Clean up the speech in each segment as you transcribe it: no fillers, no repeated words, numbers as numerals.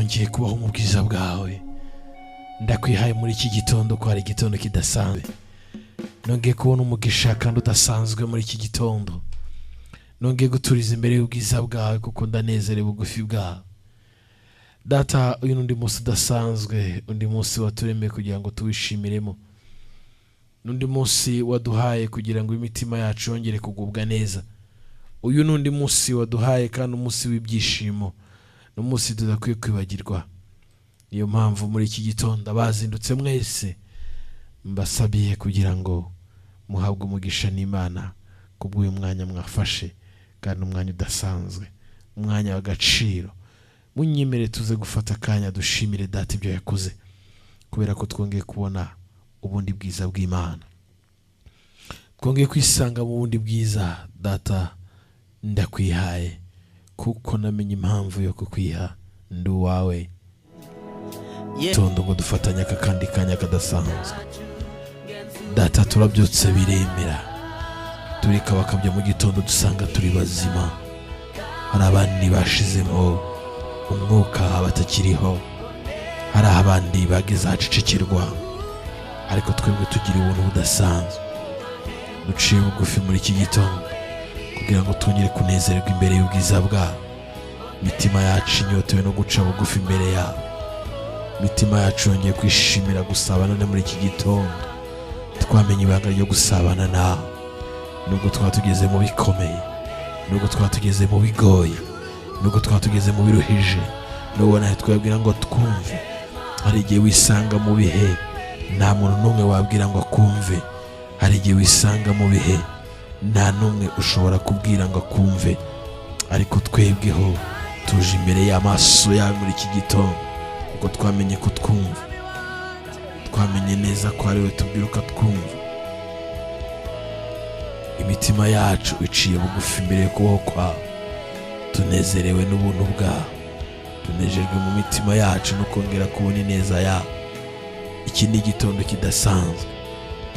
nongeye kubaho mu bwiza bwawe. Ndakwihaye muri iki gitondo ko hari igitondo kidasanzwe. Nongeye kubona umugisha kandi udasanzwe muri iki gitondo. Nongeye guturiza imbere y'ubwiza bwawe kuko ndanezerewe bugufi bwawe. Data, uyu nundi munsi udasanzwe, undi munsi waturemeye kugira ngo tuwishimiremo. Nundi munsi waduhaye kugira ngo imitima yacu yongere kugubwa neza. Uyu nundi munsi waduhaye kandi umunsi w'ibyishimo. N'umunsi tudakwiye kwibagirwa. Niyo mpamvu muri iki gitondo abazindutse mwese mbasabiye kugira ngo muhabwe umugisha n'Imana kubw'uyu mwanya mwafashe kandi umwanya udasanzwe, umwanya w'agaciro. Munyemere tuze gufata akanya dushimire Data ibyo yakoze, kubera ko twongeye kubona ubundi bwiza bw'Imana. Twongeye kwisanga mu bundi bwiza. Data, ndakwihaye kuko namenye impamvu yo kukwiha. Ndi uwawe. Tondo ngo dufatanye aka kandi kanya kadasanzwe. Data, turabyutse biremera. Turika bakabya mu gitondo dusanga turi bazima. Hari abandi bashizemo umwuka batakiriho. Hari abandi bageze ahacicikirwa. Ariko twebwe tugira ubuntu budasanzwe. Duciye bugufi muri iki gitondo kugira ngo twongere kunezererwa imbere y'ubwiza bwawe. Mitima yacu inyotewe no guca bugufi imbere yawe. Mitima yacu yongeye kwishimira gusabana na muri iki gitondo. Twamenye ibanga ryo gusabana nawe. Nubwo twatugeze mu bikomeye, nubwo twatugeze mu bigoye, nubwo twatugeze mu biruhije, nubwo nawe twabwira ngo twumve. Hari igihe wisanga mu bihe nta muntu n'umwe wabwira ngo akumve. Hari igihe wisanga mu bihe nta n'umwe ushobora kubwira ngo akumve. Ariko twebweho tuje imbere y'amaso yawe muri iki gitondo kuko twamenye ko twumva. Twamenye neza ko ari we tubwira ukatwumva. Imitima yacu iciye bugufi imbere y'ukuboko kwawe. Tunezerewe n'ubuntu bwawe. Tunejejwe mu mitima yacu no kongera kubona ineza yawe. Iki ni igitondo kidasanzwe.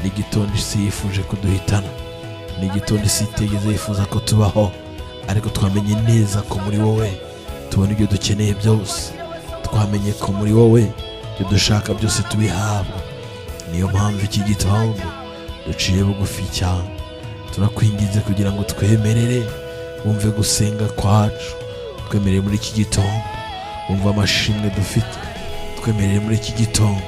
Ni igitondo isi yifuje kuduhitana. Ni igitondo isi itegeze yifuza ko tubaho. Ariko twamenye neza ko muri wowe tubona ibyo dukeneye byose. Twamenye ko muri wowe ibyo dushaka byose tubihabwa. Niyo mpamvu iki gitondo duciye bugufi cyane. Turakwinginze kugira ngo twemerere wumve gusenga kwacu. Twemerere muri iki gitondo wumve amashimwe dufite. Twemerere muri iki gitondo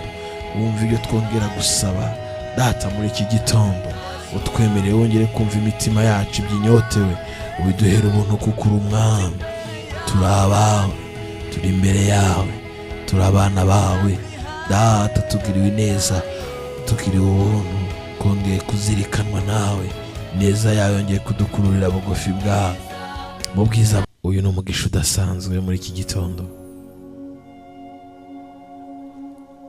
wumve ibyo twongera gusaba. Data, muri iki gitondo utwemerere wongere kumva imitima yacu ibyinyotewe. Ubiduhere ubuntu kuko uri umwami. Turi abawe, turi imbere yawe, turi abana bawe. Data, tugiriwe neza, tugiriwe ubuntu, kongeye kuzirikanwa nawe. Neza yawe yongeye kudukururira bugufi bwawe mu bwiza. Uyu ni umugisha udasanzwe muri iki gitondo.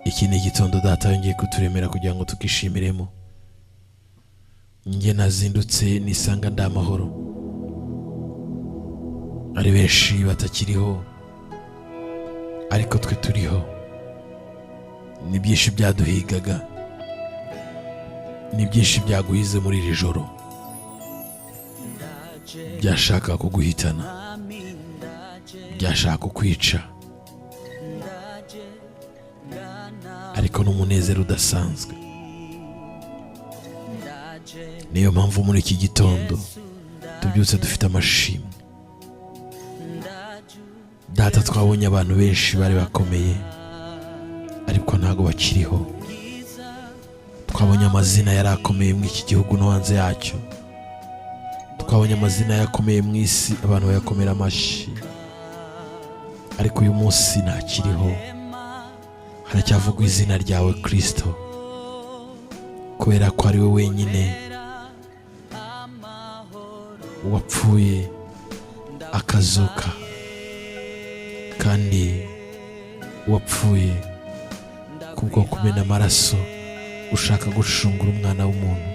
Iki ni igitondo Data yongeye kuturemera kugira ngo tukishimiremo. Njye nazindutse nisanga ndi amahoro. Ari benshi batakiriho, ariko twe turiho. Ni byinshi byaduhigaga, ni byinshi byaguhize muri iri joro, byashaka kuguhitana, byashaka kukwica. Ariko n'umunezero udasanzwe. Niyo mpamvu muri iki gitondo tubyutse dufite amashimwe. Data, twabonye abantu benshi bari bakomeye ariko ntago bakiriho. Twabonye amazina yari akomeye mu iki gihugu no hanze yacyo. Twabonye amazina yakomeye mu isi, abantu bayakomera amashyi. Ariko uyu munsi ntakiriho. Haracyavugwa izina ryawe Kristo, kubera ko ari we wenyine wapfuye akazuka, kandi wapfuye kubwo kumena amaraso ushaka gucungura umwana w'umuntu.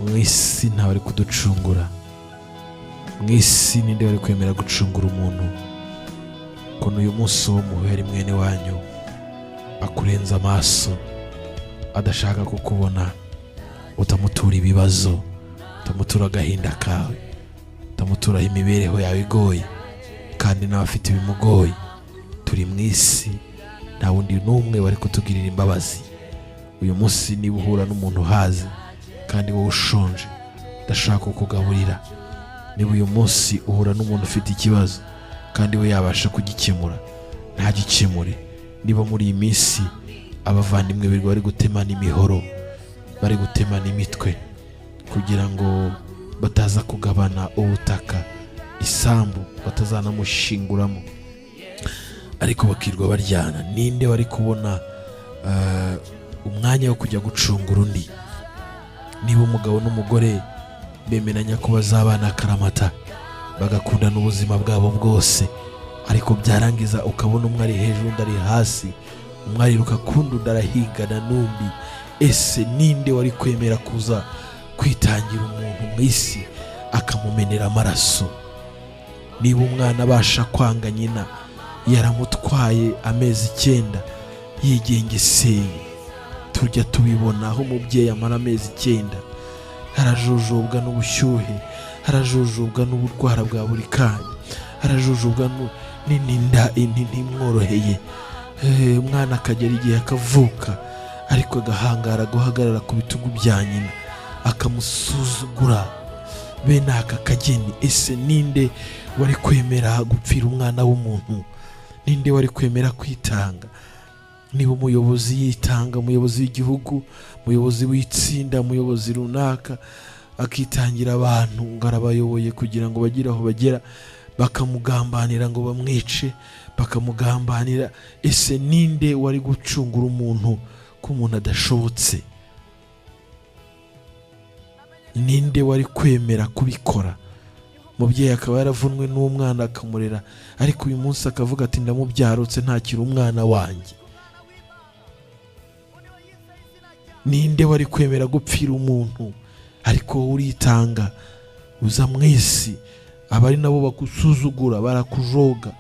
Mu isi ntawe wari kuducungura. Mu isi ninde wari kwemera gucungura umuntu? Ko n'uyu munsi wo muhera mwene wanyu akurenza amaso, adashaka kukubona. Utamutura ibibazo, utamutura agahinda kawe, utamutura imibereho yawe igoye, kandi nawe afite ibimugoye. turi mu isi, nta wundi n'umwe wari kutugirira imbabazi. Uyu munsi niba uhura n'umuntu uhazi kandi wowe ushonje udashaka kukugaburira, niba uyu munsi uhura n'umuntu ufite ikibazo kandi we yabasha kugikemura ntagikemure, niba muri iyi minsi abavandimwe birirwa bari gutemana imihoro, bari gutemana imitwe kugira ngo bataza kugabana ubutaka, isambu batazanamushinguramo, ariko bakirwa baryana, ninde wari kubona umwanya wo kujya gucungura undi? Niba umugabo n'umugore bemeranya ko bazabana akaramata, bagakundana ubuzima bwabo bwose, ariko byarangiza ukabona umwe ari hejuru undi ari hasi, umwe ariruka kundi undi arahigana n'undi, ese ninde wari kwemera kuza kwitangira umuntu mu isi akamumenera amaraso? Niba umwana abasha kwanga nyina yaramutwaye amezi 9 yigengeseye, tujya tubibona aho umubyeyi amara amezi 9 harajujubwa n'ubushyuhe, harajujubwa n'uburwara bwa buri kanya, harajujubwa n'inda ntimworoheye, umwana akagera igihe akavuka ariko agahangara guhagarara ku bitugu bya nyina akamusuzugura bene aka kageni. Ese ninde wari kwemera gupfira umwana w'umuntu? Ninde wari kwemera kwitanga? Niba umuyobozi yitanga, umuyobozi w'igihugu, umuyobozi w'itsinda, umuyobozi runaka akitangira abantu ngo arabayoboye kugira ngo bagire aho bagera, bakamugambanira ngo bamwice, bakamugambanira, ese ninde wari gucungura umuntu ko umuntu adashobotse? Ninde wari kwemera kubikora? Umubyeyi akaba yaravunwe n'umwana akamurera, ariko uyu munsi akavuga ati ndamubyarutse ntakiri umwana wanjye. Ninde wari kwemera gupfira umuntu? Ariko uritanga uza mu isi, abari nabo bakusuzugura, barakujoga,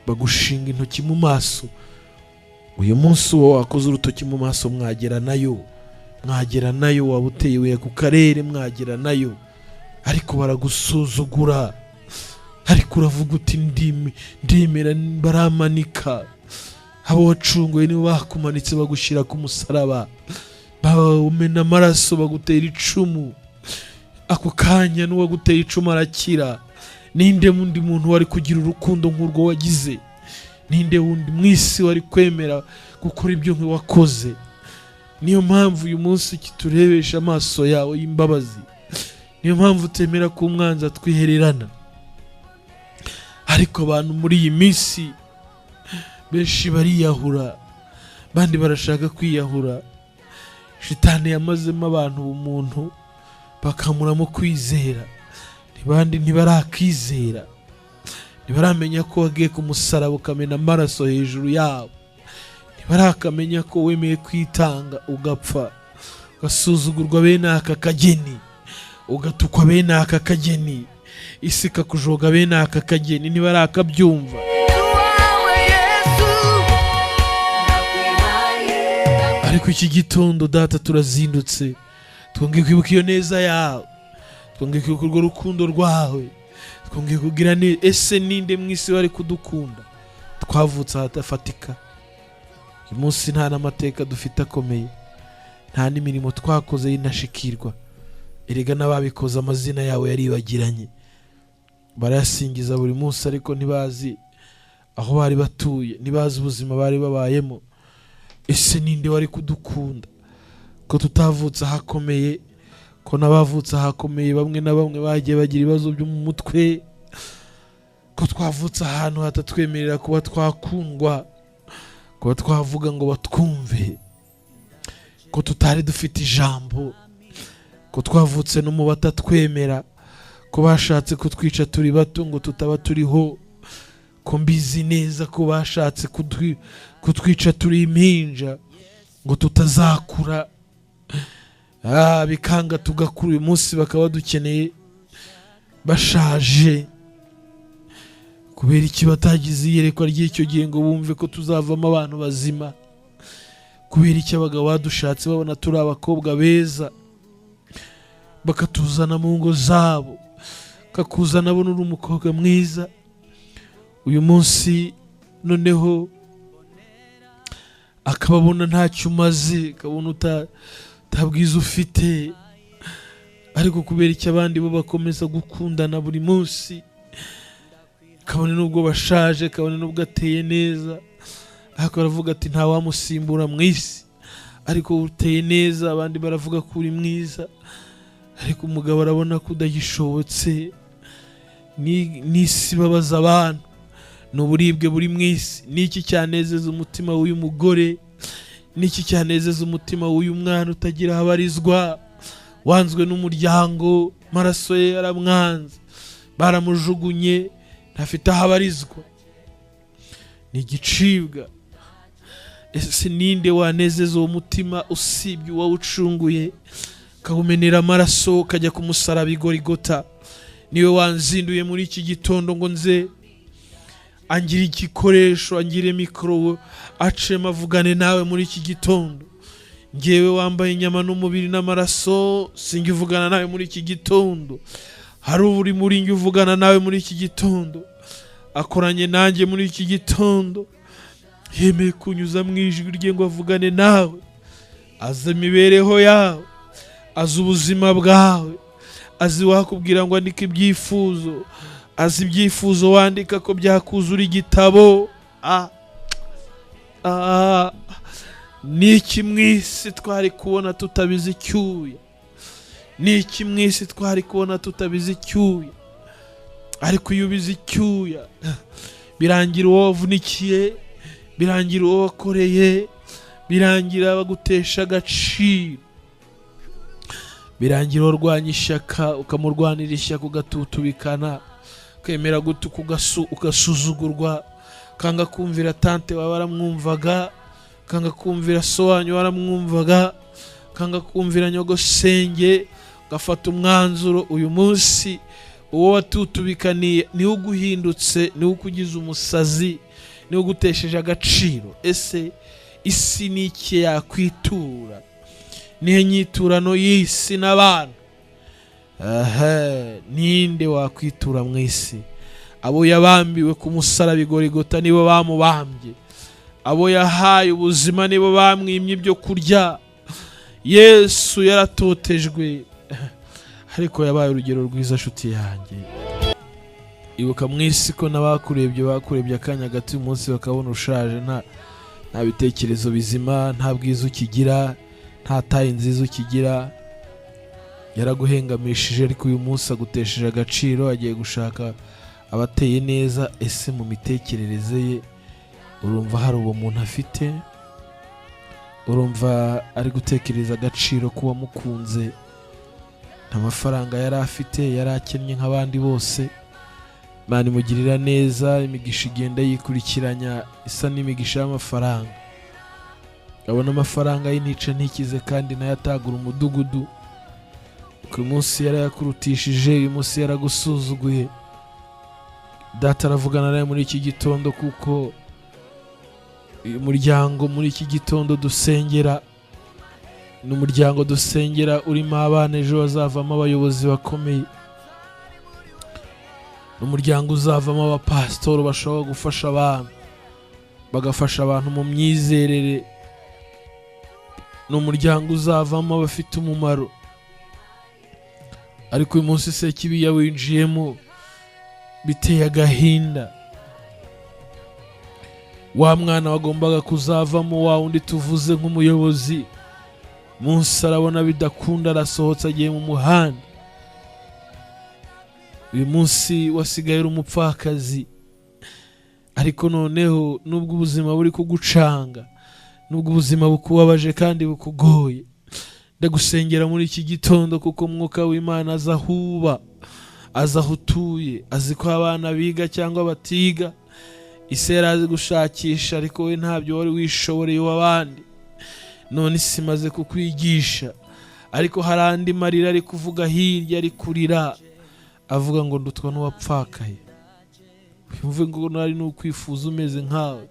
bagushinga intoki mu maso. Uyu munsi wowe wakoze urutoki mu maso mwagera nayo, waba uteye ibuye ku karere mwagera nayo, ariko baragusuzugura, ariko uravuga uti ndemera, baramanika. Abo wacunguye nibo bakumanitse bagushyira ku musaraba, bawumena amaraso, bagutera icumu, ako kanya n'uwaguteye icumu arakira. Ninde wundi muntu wari kugira urukundo nk'urwo wagize? Ninde wundi mu isi wari kwemera gukora ibyo wakoze? Niyo mpamvu uyu munsi kiturebesha amaso yawe y'imbabazi, niyo mpamvu utemera ko umwanzi atwihererana. Ariko abantu muri iyi minsi benshi bariyahura, bandi barashaka kwiyahura. Shitani yamazemo abantu umuntu bakamuramo kwizera, ntibandi ntibarakizera, ntibaramenya ko wagiye ku musaraba ukamena amaraso hejuru yabo, ntibarakamenya ko wemeye kwitanga ugapfa, ugasuzugurwa bene aka kageni, ugatukwa bene aka kageni, isi ikakujoga bene aka kageni, ntibarakabyumva. Ariko iki gitondo data turazindutse, twongeye kwibuka iyo neza yawe, twongeye kwibuka urwo rukundo rwawe, twongeye kugira neza. Ese ninde mu isi wari kudukunda? Twavutse ahatafatika, uyu munsi nta n'amateka dufite akomeye, nta n'imirimo twakoze y'indashikirwa. Erega n'ababikoze amazina yawe yaribagiranye, barayasingiza buri munsi, ariko ntibazi aho bari batuye, ntibazi ubuzima bari babayemo. Ese ninde wari kudukunda ko tutavutse ahakomeye, ko n'abavutse ahakomeye bamwe na bamwe bagiye bagira ibibazo byo mu mutwe, ko twavutse ahantu hatatwemerera kuba twakundwa, kuba twavuga ngo batwumve, ko tutari dufite ijambo, ko twavutse no mu batatwemera, ko bashatse kutwica turi bato ngo tutaba turiho, ko mbizi neza ko bashatse kutwica turi impinja ngo tutazakura, bikanga tugakura. Uyu munsi bakaba dukeneye bashaje, kubera iki batagize iyerekwa ry'icyo gihe ngo bumve ko tuzavamo abantu bazima? Kubera iki abagabo badushatse babona turi abakobwa beza, bakatuzana mu ngo zabo, kakuzana abona uri umukobwa mwiza. Uyu munsi noneho akababona ntacyo umaze, akabona utabwiza ufite, ariko kubera icyo abandi bo bakomeza gukundana buri munsi, kabone n'ubwo bashaje, kabone n'ubwo ateye neza, ariko aravuga ati nta wamusimbura mu isi, ariko uteye neza, abandi baravuga ko uri mwiza, ariko umugabo arabona ko udagishobotse. N'isi ibabaza abantu, n'uburibwe buri mu isi. Niki cyanezeza umutima w'uyu mugore? Niki cyanezeza umutima w'uyu mwana utagira abarizwa, wanzwe n'umuryango, maraso ye yaramwanze, baramujugunye, ntafite aho abarizwa, ni igicibwa. Ese ninde wanezeza uwo mutima usibye uwawucunguye, kawumenera amaraso, kajya ku musaraba i Golgota? Niwe wanzinduye muri iki gitondo ngo nze angire igikoresho, angire mikoro, acemo avugane nawe muri iki gitondo. Ngewe wambaye inyama n'umubiri n'amaraso, sinjye uvugana nawe muri iki gitondo. Hari uri muri njye uvugana nawe muri iki gitondo, akoranye nanjye muri iki gitondo, yemeye kunyuza mu ijwi rye ngo avugane nawe, azi imibereho yawe, azi ubuzima bwawe, azi wakubwira ngo andike ibyifuzo, azi ibyifuzo wandika ko byakuzura igitabo. Niki mu isi twari kubona tutabizi icyuya? Niki mu isi twari kubona tutabizi icyuya? Ariko iyo ubizi icyuya, birangira uwo wavunikiye, birangira uwo wakoreye, birangira bagutesha agaciro, birangira urwanya ishyaka, ukamurwanira ishyaka ugatutubikana, ukemera gutuka ugasuzugurwa, kanga kumvira tante wawe waramwumvaga, kanga kumvira so wanyu waramwumvaga, kanga kumvira nyogosenge, ugafata umwanzuro. Uyu munsi uwo watutubikaniye niwe uguhindutse, niwe ukugize umusazi, niwe ugutesheje agaciro. Ese isi ni iki yakwitura? Nihe nyiturano y'isi n'abantu? Ninde wakwitura mu isi? Abo yabambiwe ku musaraba i Golgota nibo bamubambye, abo yahaye ubuzima nibo bamwimye ibyo kurya. Yesu yaratotejwe, ariko yabaye urugero rwiza nshuti yanjye. Ibuka mu isi ko bakurebye akanya gato, uyu munsi bakabona ushaje, nta bitekerezo bizima, nta bwiza ukigira, nta tayi nziza ukigira. Yaraguhengamishije, ariko uyu munsi agutesheje agaciro, agiye gushaka abateye neza. Ese mu mitekerereze ye urumva hari uwo muntu afite? Urumva ari gutekereza agaciro kuba mukunze? Nta mafaranga yari afite, yari akennye nk'abandi bose. Imana imugirira neza, imigisha igenda yikurikiranya isa n'imigisha y'amafaranga. Abona amafaranga y'intica ntikize, kandi nayo atagura umudugudu. Uyu munsi yarayakurutishije, uyu munsi yaragusuzuguye. Data aravugana nawe muri iki gitondo, kuko uyu muryango muri iki gitondo dusengera ni umuryango dusengera urimo abana ejo bazavamo abayobozi bakomeye. Ni umuryango uzavamo abapasitori bashobora gufasha abantu, bagafasha abantu mu myizerere. Ni umuryango uzavamo abafite umumaro. Ariko uyu munsi Sekibi yawinjiyemo, biteye agahinda. Wa mwana wagombaga kuzavamo wa wundi tuvuze nk'umuyobozi, munsi arabona bidakunda, arasohotse agiye mu muhanda. Uyu munsi wasigaye uri umupfakazi. Ariko noneho nubwo ubuzima buri kugucanga, nubwo ubuzima bukubabaje kandi bukugoye, ndagusengera muri iki gitondo, kuko Mwuka w'Imana aza ahuba, aza aho utuye, azi ko abana biga cyangwa batiga. Isi yarazi gushakisha, ariko we ntabyo wari wishoboreye w'abandi. None isi imaze kukwigisha, ariko hari andi marira ari kuvuga hirya, ari kurira, avuga ngo ndutwa n'uwapfakaye. Yumve ngo nari n'ukwifuza umeze nkawe,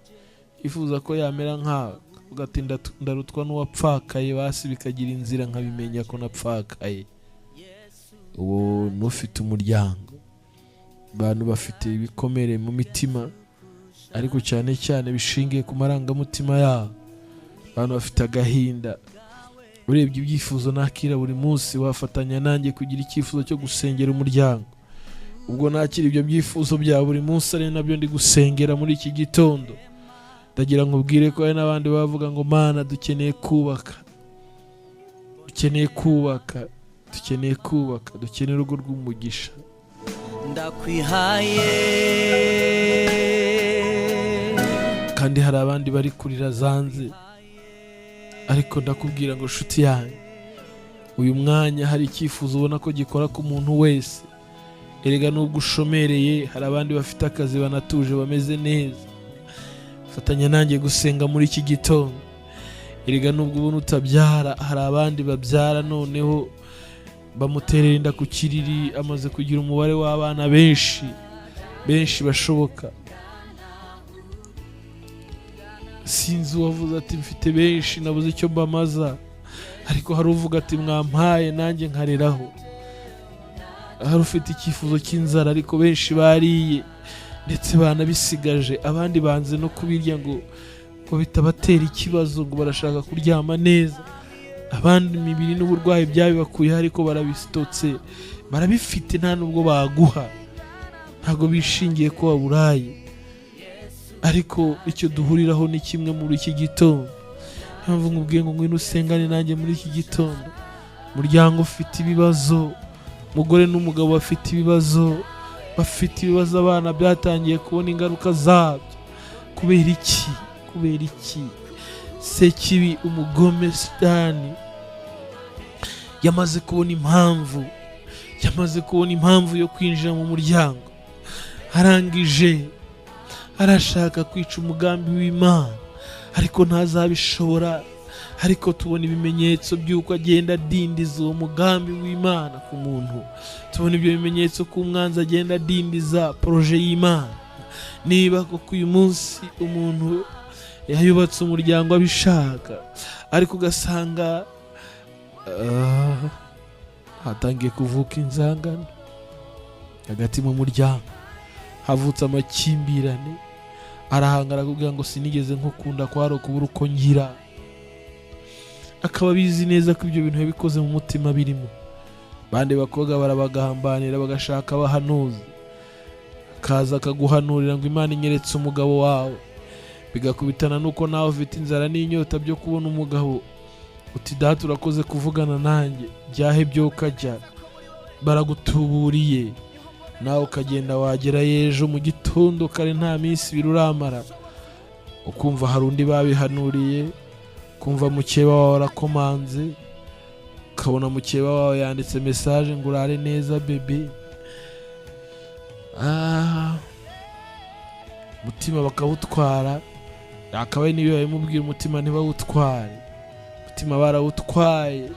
yifuza ko yamera nkawe, ugati ndarutwa n'uwapfakaye, basi bikagira inzira nkabimenya ko napfakaye. Uwo n'ufite umuryango, abantu bafite ibikomere mu mitima, ariko cyane cyane bishingiye ku marangamutima yabo. Abantu bafite agahinda, urebye ibyifuzo nakira buri munsi, wafatanya nanjye kugira icyifuzo cyo gusengera umuryango. Ubwo nakira ibyo byifuzo bya buri munsi ari nabyo ndi gusengera muri iki gitondo, ndagira ngo ubwire ko hari n'abandi bavuga ngo Mana dukeneye kubaka, dukeneye kubaka, dukeneye kubaka, dukeneye urugo rw'umugisha. Ndakwihaye kandi hari abandi bari kurira zanze, ariko ndakubwira ngo nshuti yanjye, uyu mwanya hari icyifuzo ubona ko gikora ku muntu wese. Erega nubwo ushomereye, hari abandi bafite akazi banatuje bameze neza. Fatanya nanjye gusenga muri iki gitondo. Erega nubwo ubona utabyara, hari abandi babyara noneho bamuterera inda ku kiriri, amaze kugira umubare w'abana benshi bashoboka. Sinzi uwavuze ati mfite benshi nabuze icyo mbamaza, ariko hari uvuga ati mwampaye nanjye nkareraho. Hari ufite icyifuzo cy'inzara ariko benshi bariye ndetse banabisigaje, abandi banze no kubirya ngo bitabatera ikibazo, ngo barashaka kuryama neza. Abandi imibiri n'uburwayi byabibakuyeho ariko barabisitotse, barabifite nta nubwo baguha, ntabwo bishingiye ko waburaye. Ariko icyo duhuriraho ni kimwe muri iki gitondo. Mpamvu nkubwiye ngo ngwino usengane nanjye muri iki gitondo. Umuryango ufite ibibazo, umugore n'umugabo bafite ibibazo, abana byatangiye kubona ingaruka zabyo. Kubera iki? Sekibi, umugome Satani yamaze kubona impamvu yo kwinjira mu muryango. Arangije arashaka kwica umugambi w'Imana, ariko ntazabishobora. Ariko tubona ibimenyetso by'uko agenda adindiza uwo mugambi w'Imana ku muntu. Tubona ibyo bimenyetso ko umwanzi agenda adindiza proje y'Imana. Niba koko uyu munsi umuntu yayubatse umuryango abishaka, ariko ugasanga hatangiye kuvuka inzangano hagati mu muryango, havutse amakimbirane, arahangara kugira ngo sinigeze nkukunda kwaro kubura uko ngira. Akaba bizi neza ko ibyo bintu yabikoze mu mutima birimo. Bande bakobwa barabagahambanira bagashaka abahanuzi, akaza akaguhanurira ngo Imana inyeretse umugabo wawe, bigakubitana nuko nawe ufite inzara n'inyota byo kubona umugabo. Uti data urakoze kuvugana nanjye, byahe byo ukajya. Baragutuburiye, nawe ukagenda wagera ejo mu gitondo kare nta minsi ibiri uramara, ukumva hari undi babihanuriye, kumva mukeba wawe arakomanze, ukabona mukeba wawe yanditse message ngo urare neza bebe. Umutima bakawutwara, akabaye niyo yamubwira umutima ntibawutware. Umutima barawutwaye.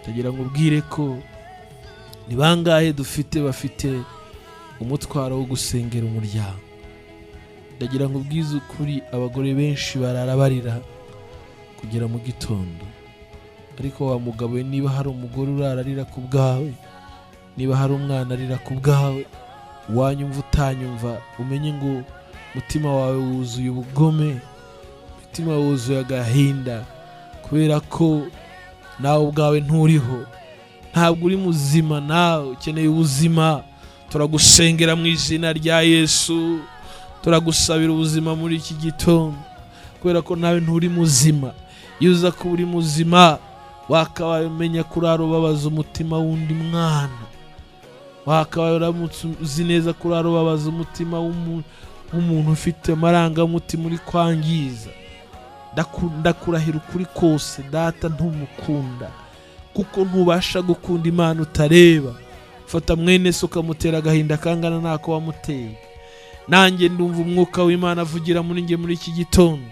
Ndagira ngo ubwire ko ni bangahe dufite bafite umutwaro wo gusengera umuryango. Ndagira ngo ubwize ukuri, abagore benshi barara barira kugera mu gitondo. Ariko wa mugabo, niba hari umugore urararira ku bwawe, niba hari umwana arira ku bwawe, wanyumva utanyumva, umenye ngo umutima wawe wuzuye ubugome, umutima wuzuye agahinda, kubera ko nawe ubwawe nturiho, ntabwo uri muzima. Nawe ukeneye ubuzima. Turagusengera mu izina rya Yesu, turagusabira ubuzima muri iki gitondo, kubera ko nawe nturi muzima. Iyo uza kuba uri muzima, wakabaye umenya kurara ubabaza umutima w'undi mwana, wakabaye uramutse uzi neza kurara ubabaza umutima w'umuntu ufite amarangamutima uri kwangiza. Ndakurahira ukuri kose, data ntumukunda, kuko ntubasha gukunda Imana utareba. Fata mwene se ukamutera agahinda kangana nako wamuteye. Nanjye ndumva umwuka w'Imana avugira muri nge muri iki gitondo,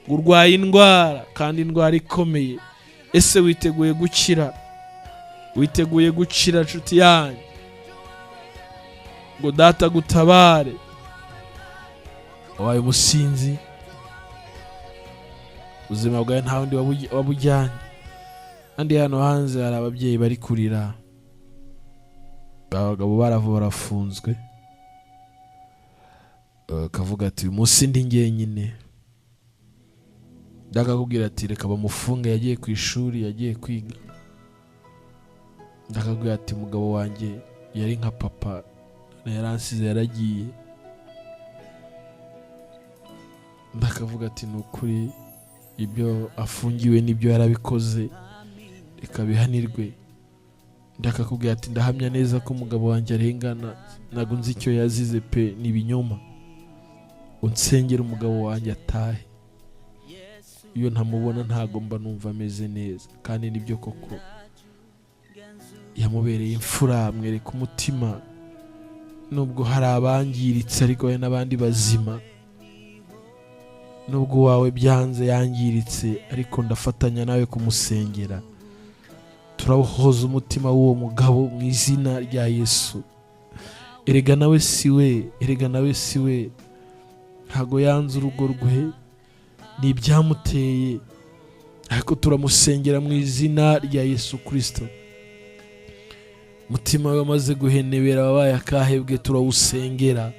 ngo urwaye indwara, kandi indwara ikomeye. Ese witeguye gukira? Witeguye gukira nshuti yanjye? Ngo data gutabare. Wabaye umusinzi, ubuzima bwawe nta wundi wabujyanye. Kandi hano hanze hari ababyeyi bari kurira, abagabo barafunzwe, akavuga ati uyu munsi ndi njyenyine. Ndakakubwira ati reka bamufunge, yagiye ku ishuri, yagiye kwiga. Ndakakubwira ati umugabo wanjye yari nka papa, yaransize yaragiye. Ndakavuga ati ni ukuri ibyo afungiwe n'ibyo yarabikoze, reka bihanirwe. Ndakakubwira ati ndahamya neza ko umugabo wanjye arengana, ntabwo nzi icyo yazize pe, ni ibinyoma. Unsengera umugabo wanjye atahe, iyo ntamubona ntago mba numva ameze neza. Kandi nibyo koko yamubereye imfura, amwereka umutima, nubwo hari abangiritse ariko hari n'abandi bazima. Nubwo wawe byanze yangiritse ariko ndafatanya nawe kumusengera. Turahoza umutima w'uwo mugabo mu izina rya Yesu. Erega nawe si we, ntago yanze urugo rwe, ni ibyamuteye, ariko turamusengera mu izina rya Yesu Kristo. Mutima we wamaze guhenebera, wabaye akahebwe, turawusengera,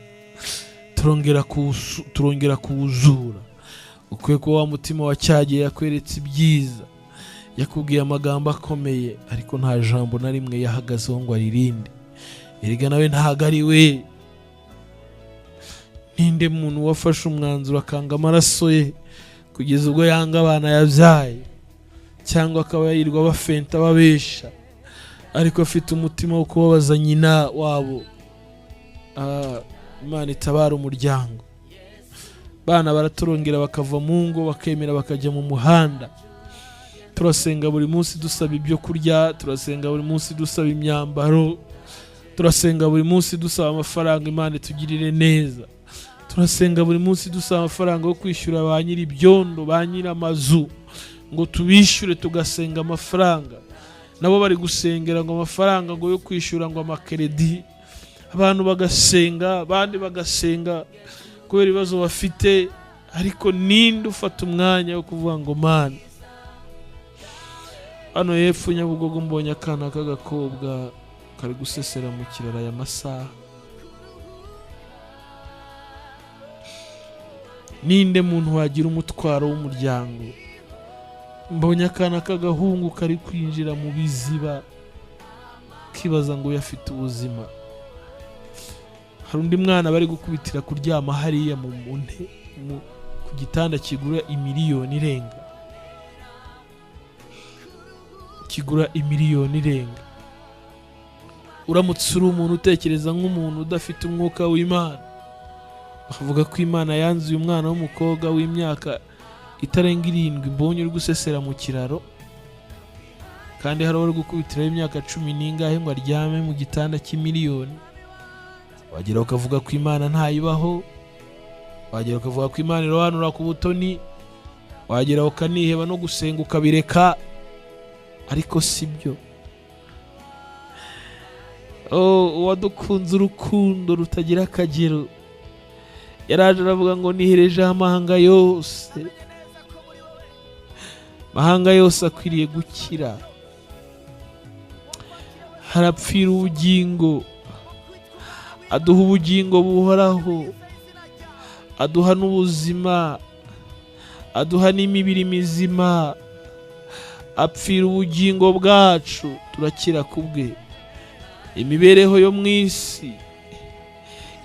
turongera kuwuzura. Ukwiye kuba wa mutima wa cyagiye yakweretse ibyiza, yakubwiye amagambo akomeye, ariko nta jambo na rimwe yahagazeho ngo aririnde. Erega nawe ntago ari we. Ninde muntu wafashe umwanzuro akanga amaraso ye kugeza ubwo yanga abana yabyaye, cyangwa akaba yirirwa bafenta babesha, ariko afite umutima wo kubabaza nyina wabo? Imana itabara umuryango. Bana baraturongera bakava mu ngo, bakemera bakajya mu muhanda. Turasenga buri munsi dusaba ibyo kurya, turasenga buri munsi dusaba imyambaro, turasenga buri munsi dusaba amafaranga Imana itugirire neza. Turasenga buri munsi dusaba amafaranga yo kwishyura ba nyiri ibyondo, ba nyiri amazu, ngo tubishyure. Tugasenga amafaranga, nabo bari gusengera ngo amafaranga ngo yo kwishyura ngo amakredi. Abantu bagasenga, abandi bagasenga kubera ibibazo bafite, ariko ninde ufata umwanya wo kuvuga ngo Mana? Hano hepfo Nyabugogo mbonye akana k'agakobwa kari gusesera mu kiraro aya masaha. Ninde muntu wagira umutwaro w'umuryango? Mbonye akana k'agahungu kari kwinjira mu biziba, kibaza ngo yafite ubuzima. Hari undi mwana bari gukubitira kuryama hariya ku gitanda kigura imiliyoni irenga. Uramutse uri umuntu utekereza nk'umuntu udafite umwuka w'Imana, bavuga ko Imana yanze uyu mwana w'umukobwa w'imyaka itarenga 7 mbonye uri gusesera mu kiraro, kandi hari uri gukubitiraho imyaka 10 n'ingahe ngo aryame mu gitanda cy'imiliyoni. Wagira ukavuga ko Imana ntayibaho, wagira ukavuga ko Imana irobanura ku butoni, wagira ukaniheba no gusenga ukabireka, ariko sibyo. Uwadukunze urukundo rutagira akagero yaraje aravuga ngo nihereje amahanga yose, mahanga yose akwiriye gukira. Harapfira ubugingo, aduha ubugingo buhoraho, aduha n'ubuzima, aduha n'imibiri mizima. Apfira ubugingo bwacu, turakira kubwe. Imibereho yo mu isi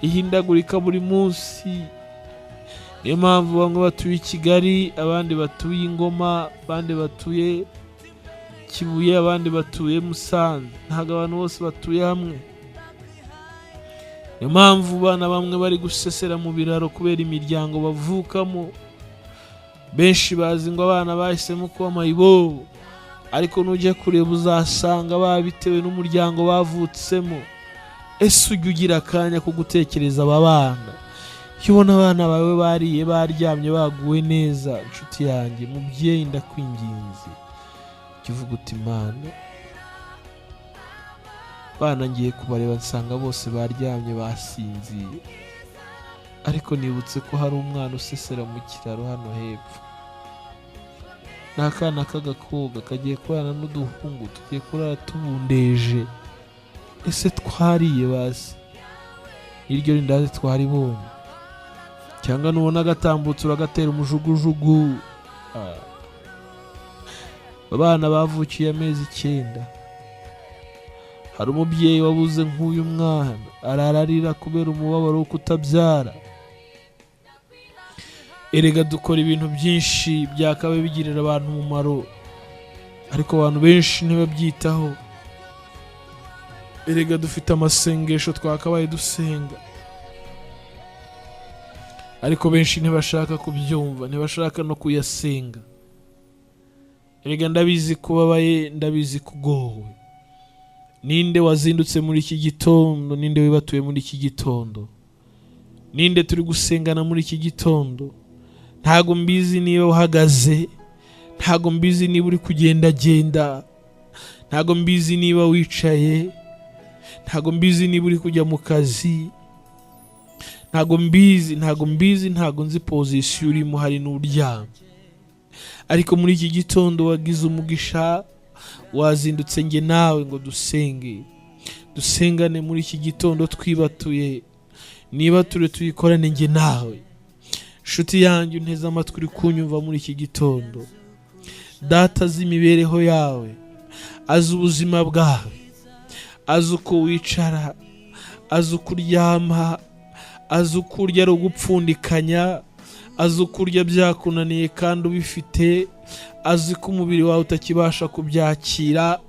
ihindagurika buri munsi. Niyo mpamvu bamwe batuye i Kigali, abandi batuye Ngoma, abandi batuye Kibuye, abandi batuye Musanze. Ntabwo abantu bose batuye hamwe. Niyo mpamvu bana bamwe bari gusesera mu biraro kubera imiryango bavukamo. Benshi bazi ngo abana bahisemo kuba mayibobo, ariko nujya kureba uzasanga babitewe n'umuryango bavutsemo. Ese ujya ugira akanya ko gutekereza aba bana? Iyo ubona abana bawe bariye baryamye baguwe neza, inshuti yanjye, mubyeyi ndakwinginze, kivuga uti Mana, bana ngiye kubareba nsanga bose baryamye basinziye, ariko nibutse ko hari umwana usesera mu kiraro hano hepfo. N'akana k'agakobwa kagiye kurana n'uduhungu, tugiye kurara tubundeje. Ese twariye basi? Iryo rindazi twaribonye? cyangwa nubona agatambutse uragatera umujugujugu. Abana bavukiye amezi 9, hari umubyeyi wabuze nk'uyu mwana arararira kubera umubabaro wo kutabyara. Erega dukora ibintu byinshi byakabaye bigirira abantu umumaro, ariko abantu benshi ntibabyitaho. Erega dufite amasengesho twakabaye dusenga, ariko benshi ntibashaka kubyumva, ntibashaka no kuyasenga. Erega ndabizi kubabaye, ndabizi kugowe. Ninde wazindutse muri iki gitondo? Ninde wibatuye muri iki gitondo? Ninde turi gusengana muri iki gitondo? Ntago mbizi niba uhagaze, ntago mbizi niba uri kugendagenda, ntago mbizi niba wicaye, ntago mbizi niba uri kujya mu kazi, ntago mbizi, ntago nzi position urimo, hari n'uryamye. Ariko muri iki gitondo wagize umugisha, wazindutse nge nawe ngo dusengane muri iki gitondo twibatuye. Niba tuyikorane nge nawe. Nshuti yanjye unteze amatwi uri kunyumva muri iki gitondo, Data azi imibereho yawe, azi ubuzima bwawe, azi uko wicara, azi uko uryama, azi uko urya ari ugupfundikanya, azi uko urya byakunaniye kandi ubifite, azi ko umubiri wawe utakibasha kubyakira.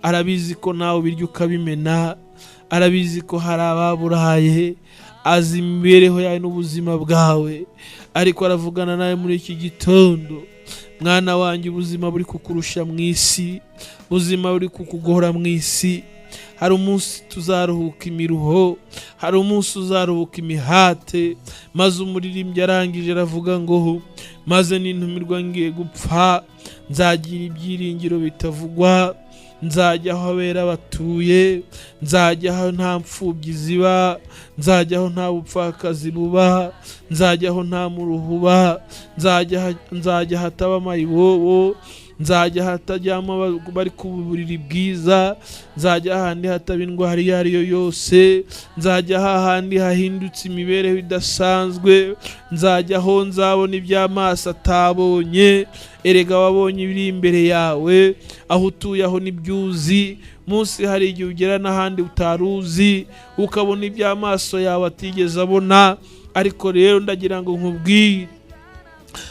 Arabizi ko nawe birya ukabimena, arabizi ko hari ababuraye, azi imibereho yawe n'ubuzima bwawe. Ariko aravugana nawe muri iki gitondo, mwana wanjye, ubuzima buri kukurusha mu isi, ubuzima buri kukugora mu isi. Hari umunsi tuzaruhuka imiruho, hari umunsi uzaruhuka imihate. Maze umuririmbyi arangije aravuga ngo, maze nintumirwa ngiye gupfa, nzagira ibyiringiro bitavugwa, nzajya aho abera batuye, nzajya aho nta mfubyi ziba, nzajya aho nta bupfakazi buba, nzajya aho nta muruhuba, nzajya hataba amayibobo, nzajya hataryama bari ku buriri bwiza, nzajya ahandi hataba indwara iyo ari yo yose, nzajya hahandi hahindutse imibereho idasanzwe, nzajya aho nzabona iby'amaso atabonye. Erega wabonye ibiri imbere yawe, aho utuye aho n'ibyuzi. Munsi hari igihe ugera n'ahandi utaruzi, ukabona iby'amaso yawe atigeze abona. Ariko rero ndagira ngo nkubwire,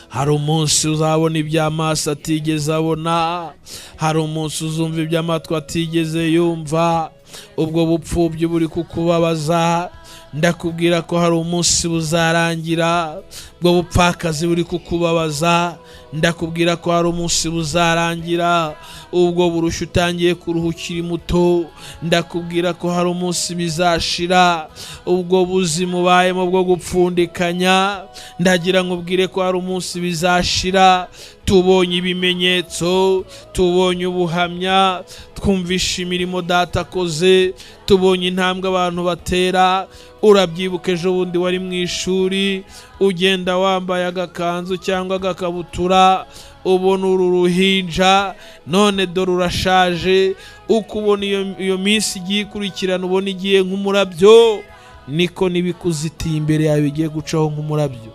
hari umunsi uzabona iby'amaso atigeze abona, hari umunsi uzumva iby'amatwi atigeze yumva. Ubwo bupfubyi buri kukubabaza, ndakubwira ko hari umunsi buzarangira. Ubwo bupfakazi buri kukubabaza, ndakubwira ko hari umunsi buzarangira. Ubwo burushya utangiye kuruhukira muto, ndakubwira ko hari umunsi bizashira. Ubwo buzima ubayemo bwo gupfundikanya, ndagira ngo ubwire ko hari umunsi bizashira. Tubonye ibimenyetso, tubonye ubuhamya, twumvishe imirimo Data akoze, tubonye intambwe abantu batera. Urabyibuka ejo bundi wari mu ishuri, ugenda wambaye agakanzu cyangwa agakabutura, ubona uru ruhinja, none dore urashaje. Uko ubona iyo minsi igiye ikurikirana, ubona igiye nk'umurabyo, niko n'ibikuzitiye imbere yawe bigiye gucaho nk'umurabyo.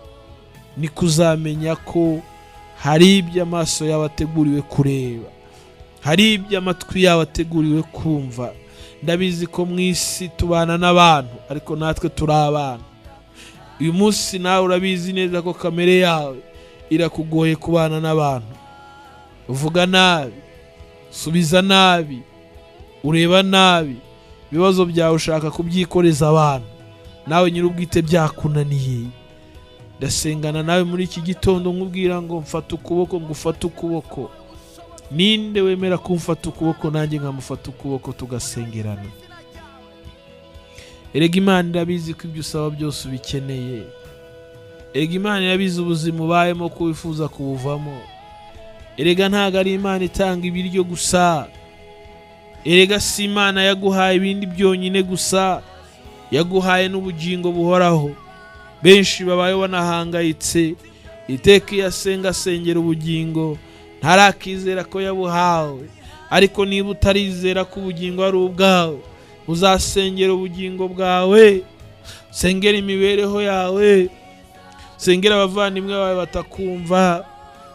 Niko uzamenya ko hari ibyo amaso yawe ateguriwe kureba, hari ibyo amatwi yawe ateguriwe kumva. Ndabizi ko mu isi tubana n'abantu, ariko natwe turi abana. Uyu munsi nawe urabizi neza ko kamere yawe irakugoye kubana n'abantu. Uvuga nabi, subiza nabi, ureba nabi, ibibazo byawe ushaka kubyikoreza abantu, nawe nyir'ubwite byakunaniye. Ndasengana nawe muri iki gitondo nkubwira ngo mfata ukuboko, ngufata ukuboko. Ninde wemera kumfata ukuboko nanjye nkamufata ukuboko tugasengerana? Erega Imana irabizi ko ibyo usaba byose ubikeneye. Erega Imana irabizi ubuzima ubayemo ko wifuza kubuvamo. Erega ntago ari Imana itanga ibiryo gusa. Erega si Imana yaguhaye ibindi byonyine gusa, yaguhaye n'ubugingo buhoraho. Benshi babaye banahangayitse, iteka iyo asengera ubugingo ntarakizera ko yabuhawe. Ariko niba utarizera ko ubugingo ari ubwawe, uzasengera ubugingo bwawe, sengera imibereho yawe, sengera abavandimwe bawe batakumva,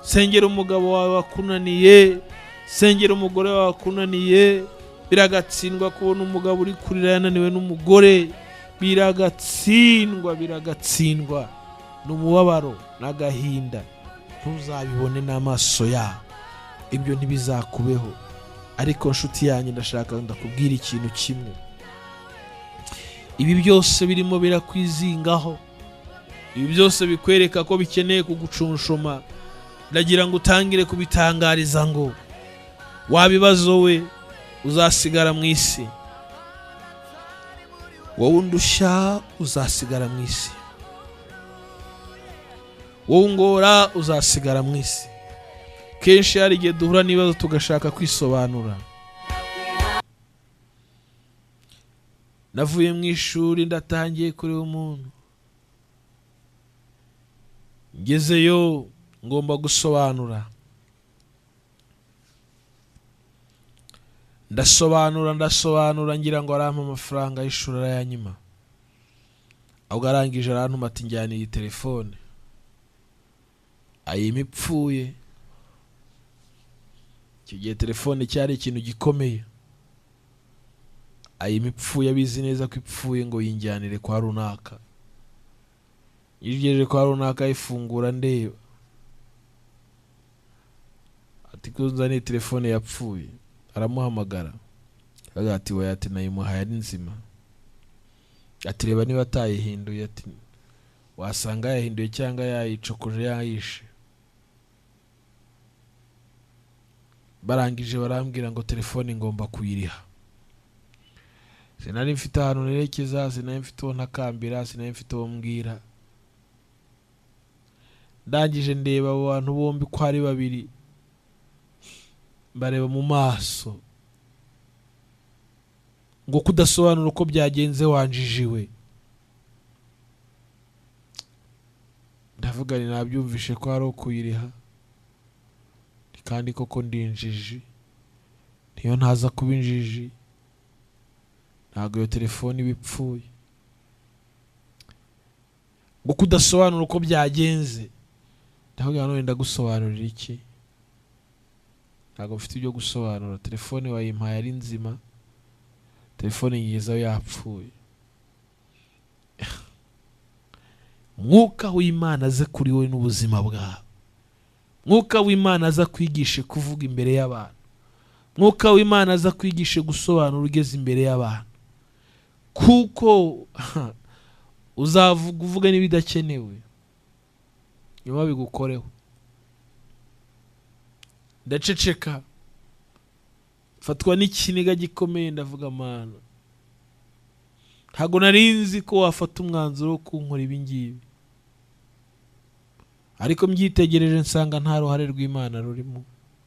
sengera umugabo wawe wakunaniye, sengera umugore wawe wakunaniye. Biragatsindwa kubona umugabo uri kurira yananiwe n'umugore, biragatsindwa n'umubabaro n'agahinda. Ntuzabibone n'amaso yawe, ibyo ntibizakubeho. Ariko nshuti yanjye, ndakubwira ikintu kimwe, ibi byose birimo birakwizingaho, ibi byose bikwereka ko bikeneye kugucunshoma. Ndagira ngo utangire kubitangariza ngo wabibazo we uzasigara mu isi, wowe undushya uzasigara mu isi, wowe ungora uzasigara mu isi. Kenshi hari igihe duhura n'ibibazo tugashaka kwisobanura. Navuye mu ishuri ndatangiye kureba umuntu, ngezeyo ngomba gusobanura, ndasobanura ngira ngo arampa amafaranga y'ishuri arayanyima. Ahubwo arangije arantuma ati njyaniye iyi telefone, ayima ipfuye. Icyo gihe telefone cyari ikintu gikomeye. Ayima ipfuye, abizi neza ko ipfuye, ngo yinjyanire kwa runaka. Yigejeje kwa runaka ayifungura ndeba, ati kunzaniye telefone yapfuye. Aramuhamagara, ati we, ati nayimuhaye ari nzima. Ati reba niba atayihinduye, ati wasanga yahinduye cyangwa yayicokoje yayishe. Barangije barambwira ngo telefone ngomba kuyiriha. Sinari mfite ahantu nerekeza, sinari mfite uwo ntakambira, sinari mfite uwo mbwira. Ndangije ndeba abo bantu bombi ko ari babiri, bareba mu maso ngo kudasobanura uko byagenze wanjijiwe. Ndavuga ni nabyumvishe ko ari ukuyiriha, kandi koko ndi injiji. Niyo ntaza kuba injiji, ntabwo iyo telefone iba ipfuye. Ngo kudasobanura uko byagenze. Ndavuga none ndagusobanurira iki? Ntabwo mfite ibyo gusobanura. Telefone wayimpaye ari nzima, telefone nyigezaho yapfuye. Mwuka w'Imana aze kuri wowe n'ubuzima bwawe. Mwuka w'Imana aza kwigishe kuvuga imbere y'abantu. Mwuka w'Imana aza kwigishe gusobanura ugeze imbere y'abantu, kuko uvuga n'ibidakenewe nyuma bigukoreho. Ndaceceka, fatwa n'ikiniga gikomeye, ndavuga Mana, ntago narinzi ko wafata umwanzuro wo kunkora ibi ngibi. Ariko mbyitegereje nsanga nta ruhare rw'Imana rurimo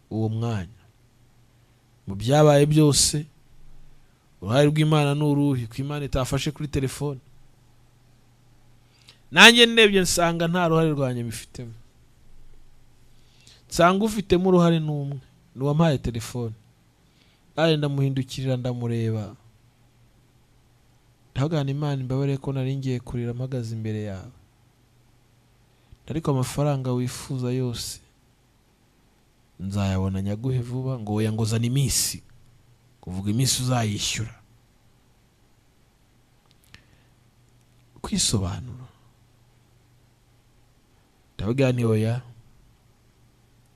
uwo mwanya. Mu byabaye byose uruhare rw'Imana ni uruhe? Ko Imana itafashe kuri telefone. Nanjye ndebye nsanga nta ruhare rwanjye bifitemo. Nsanga ufitemo uruhare n'umwe, ni uwampaye telefone. Ari ndamuhindukirira ndamureba, ndahagana Imana imbabare ko nari ngiye kurira mpagaze imbere yawe. Ariko amafaranga wifuza yose nzayabona nyaguhe vuba. Ngo oya, ngo zana iminsi, kuvuga iminsi uzayishyura. Kwisobanura, ndavuga nti oya,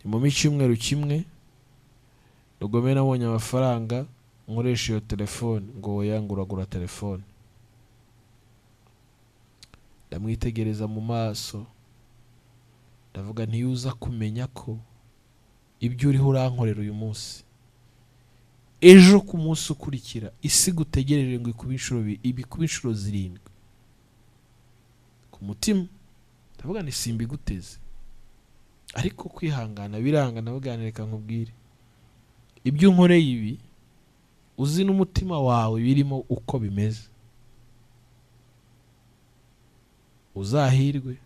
ni mu cyumweru kimwe Rugome nabonye amafaranga nkoresha iyo telefone. Ngo oya, nguragura telefone. Ndamwitegereza mu maso, ndavuga ntiyuza kumenya ko ibyo uriho urankorera uyu munsi, ejo ku munsi ukurikira isi gutegereje ngo ikube inshuro 7. Ku mutima ndavuga ni simbi guteze, ariko kwihangana biranga. Ndavuga reka nkubwire, ibyo unkoreye ibi uzi n'umutima wawe birimo uko bimeze, uzahirwe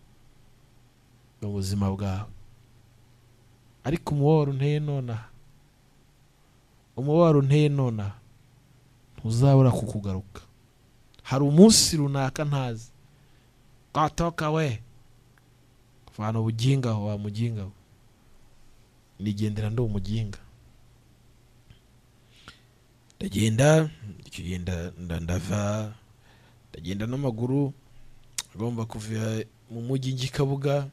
mu buzima bwawe. Ariko umubabaro unteye nonaha ntuzabura kukugaruka. Hari umunsi runaka ntazi, gatoka we, vana ubuginga aho wa muginga we. Nigendera ndo umuginga. Ndagenda ndava ndagenda n'amaguru agomba kuva mu mujyi ngikabuga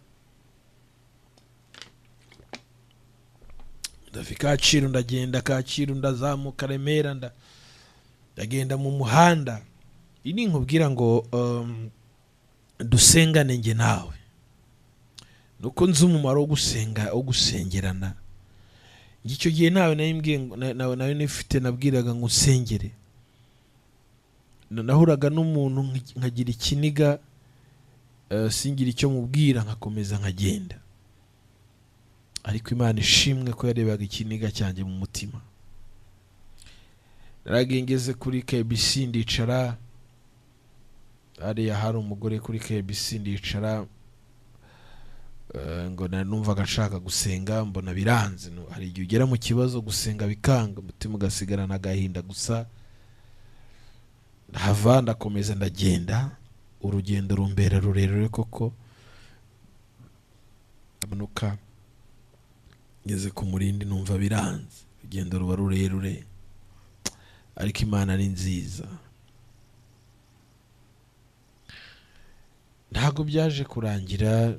ndafika Kacyiru, ndagenda Kacyiru ndazamuka Remera ndagenda mu muhanda. Ini nkubwira ngo dusengane nge nawe nuko nzi umumaro wo gusenga wo gusengerana. Icyo gihe nawe nawe nifite nabwiraga ngo nsengere, nahuraga n'umuntu nkagira ikiniga singira icyo mubwira nkakomeza nkagenda, ariko Imana ishimwe ko yarebaga ikiniga cyanjye mu mutima. Naragengeze kuri KBC ndicara, hariya hari umugore kuri KBC ndicara, ngo numvaga nshaka gusenga mbona biranze. Hari igihe ugera mu kibazo gusenga bikanga, umutima ugasigarana agahinda gusa. Ndahava ndakomeza ndagenda, urugendo rumbera rurerure koko. Ndamunuka ngeze ku Murindi numva biranze, urugendo ruba rurerure ariko Imana ari nziza. Ntago byaje kurangira,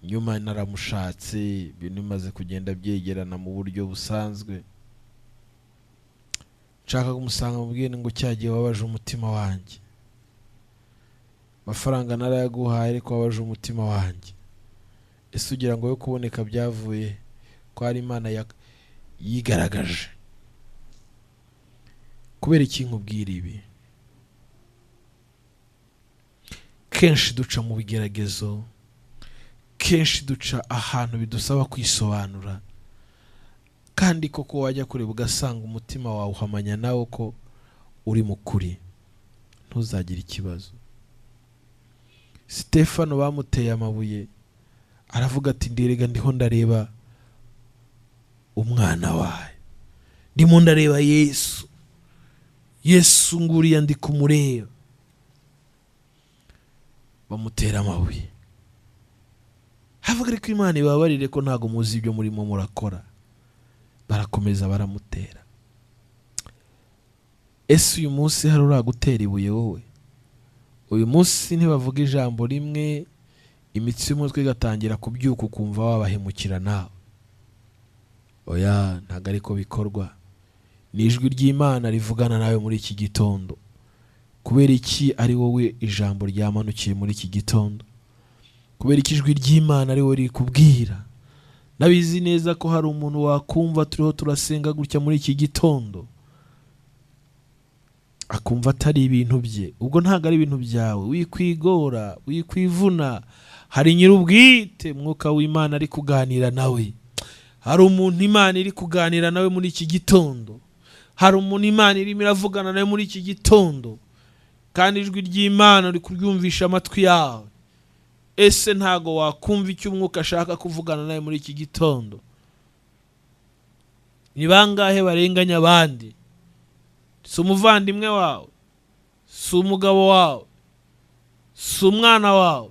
nyuma naramushatse, ibintu bimaze kugenda byegerana mu buryo busanzwe. Nshaka kumusanga mubwire ngo cyagiye wabaje umutima wanjye, amafaranga narayaguhaye ariko wabaje umutima wanjye. Ese ugira ngo yo kuboneka byavuye ko ari Imana yigaragaje? Kubera iki nkubwira ibi? Kenshi duca mu bigeragezo, kenshi duca ahantu bidusaba kwisobanura, kandi koko wajya kureba ugasanga umutima wawe uhamanya nawe ko uri mukuri, ntuzagire ikibazo. Stefano bamuteye amabuye, aravuga ati ndirega ndiho ndareba umwana wawe, ndimo ndareba Yesu nguriya ndi kumureba. Bamutera amabuye, havuga ariko Imana ibabarire ko ntago muzi ibyo murimo murakora. Barakomeza baramutera. Ese uyu munsi hari uragutera ibuye wowe? Uyu munsi ntibavuga ijambo rimwe, imitsi y'umutwe igatangira kubyuka ukumva wabahemukira nawe? Oya, ntago ariko bikorwa. Ni ijwi ry'Imana rivugana nawe muri iki gitondo. Kubera iki ari wowe ijambo ryamanukiye muri iki gitondo? Kubera iki ijwi ry'Imana ari wowe rikubwira? Nabizi neza ko hari umuntu wakumva turiho turasenga gutya muri iki gitondo, akumva atari ibintu bye. Ubwo ntago ari ibintu byawe, wikwigora, wikwivuna. Hari nyir'ubwite, Mwuka w'Imana ari kuganira nawe. Hari umuntu Imana iri kuganira nawe muri iki gitondo. Hari umuntu Imana irimo iravugana nawe muri iki gitondo, kandi ijwi ry'Imana uri kuryumvisha amatwi yawe. Ese ntago wakumva icyo Umwuka ashaka kuvugana nawe muri iki gitondo? Ni bangahe barenganya abandi? Si umuvandimwe wawe, si umugabo wawe, si umwana wawe.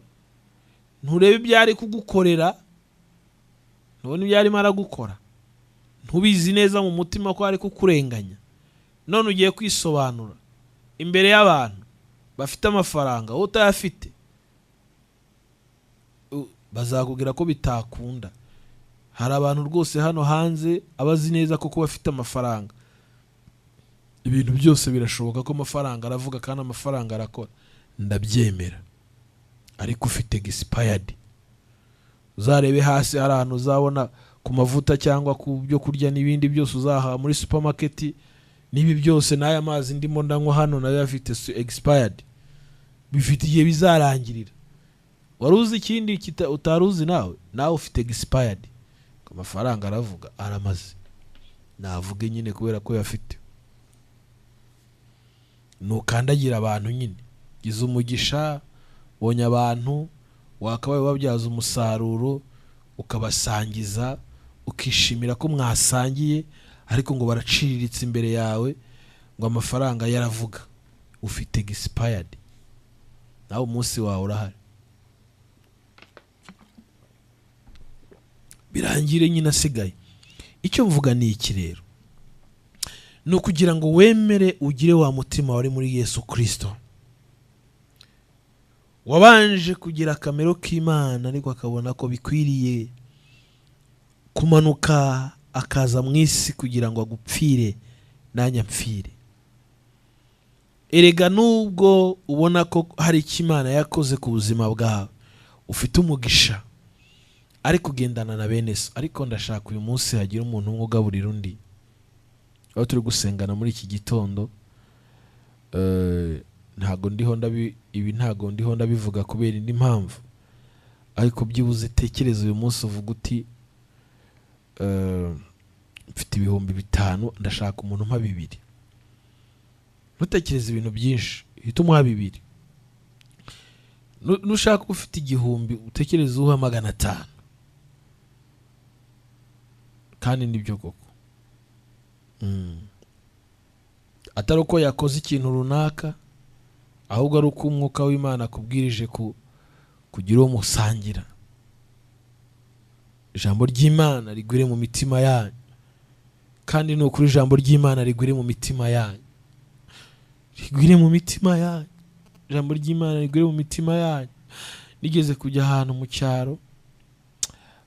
Nturebe ibyo ari kugukorera, ntubone ibyo arimo aragukora, ntubizi neza mu mutima ko ari kukurenganya. None ugiye kwisobanura imbere y'abantu bafite amafaranga, wowe utayafite. Bazakubwira ko bitakunda. Hari abantu rwose hano hanze abazi neza ko kuba bafite amafaranga ibintu byose birashoboka, ko amafaranga aravuga kandi amafaranga arakora. Ndabyemera, ariko ufite expired. Uzarebe hasi hari ahantu uzabona ku mavuta cyangwa ku byo kurya n'ibindi byose uzaha muri supermarket, nibi byose n'aya mazi ndimo ndanywa hano nayo afite expired, bifite igihe bizarangirira. Waruzi ikindi utaruzi nawe ufite expired. Ko amafaranga aravuga aramaze, navuge nyine kubera ko yafite. Nukandagira abantu nyine, gize umugisha, bonye abantu wakabaye babyaza umusaruro, ukabasangiza, ukishimira ko mwasangiye, ariko ngo baraciriritse imbere yawe ngo amafaranga yaravuga. Ufite expired, nawe umunsi wawe urahari. birangire nyine asigaye. Icyo mvuga ni iki rero, ni ukugira ngo wemere ugire wa mutima wari muri Yesu Kristo, wabanje kugira akamero k'Imana ariko akabona ko bikwiriye kumanuka akaza mu isi kugira ngo agupfire nanjye mpfire. Erega nubwo ubona ko hari icyo Imana yakoze ku buzima bwawe, ufite umugisha ariko ugendana na bene so. Ariko ndashaka uyu munsi hagira umuntu umwe ugaburira undi. Aho turi gusengana muri iki gitondo, ntago ndiho ndabivuga kubera indi mpamvu, ariko byibuze tekereza uyu munsi uvuga uti mfite 5,000, ndashaka umuntu umpa 2. Ntutekereze ibintu byinshi, hita umuha 2. Nushaka ufite 1,000 utekereze uha 500. Kandi nibyo koko. Atari uko yakoze ikintu runaka, ahubwo ari uko umwuka w'Imana akubwirije kugira uwo musangira. Ijambo ry'Imana rigwire mu mitima yanyu, kandi ni ukuri ijambo ry'Imana rigwire mu mitima yanyu, rigwire mu mitima yanyu. Ijambo ry'Imana rigwire mu mitima yanyu. Nigeze kujya ahantu mu cyaro,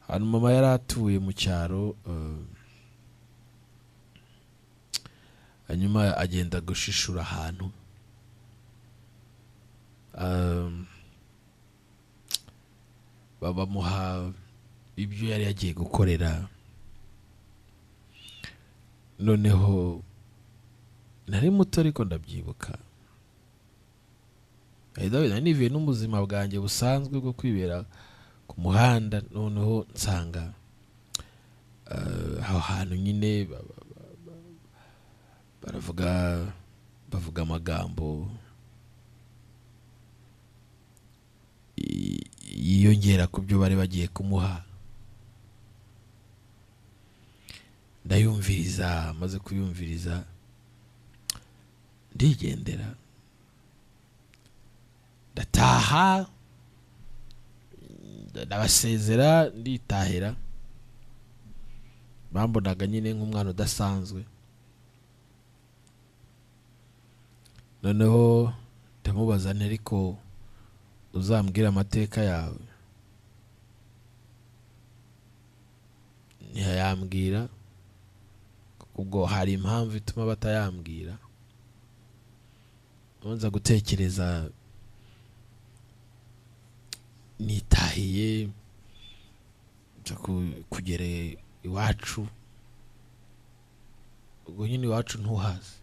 ahantu mama yari atuye mu cyaro, hanyuma agenda gushishura ahantu, bamuha ibyo yari yagiye gukorera. Noneho nari muto ariko ndabyibuka, nivuye n'ubuzima bwanjye busanzwe bwo kwibera ku muhanda. Noneho nsanga aho hantu nyine bavuga amagambo yiyongera ku byo bari bagiye kumuha. Ndayumviriza, maze kuyumviriza ndigendera, ndataha, ndabasezera, nditahira. Bambonaga nyine nk'umwana udasanzwe. Noneho ndamubaza nti ariko uzambwira amateka yawe? Ntiyayambwira, ubwo hari impamvu ituma batayambwira. Nza gutekereza, nitahiye kugera iwacu. Ubwo nyine iwacu ntuhazi.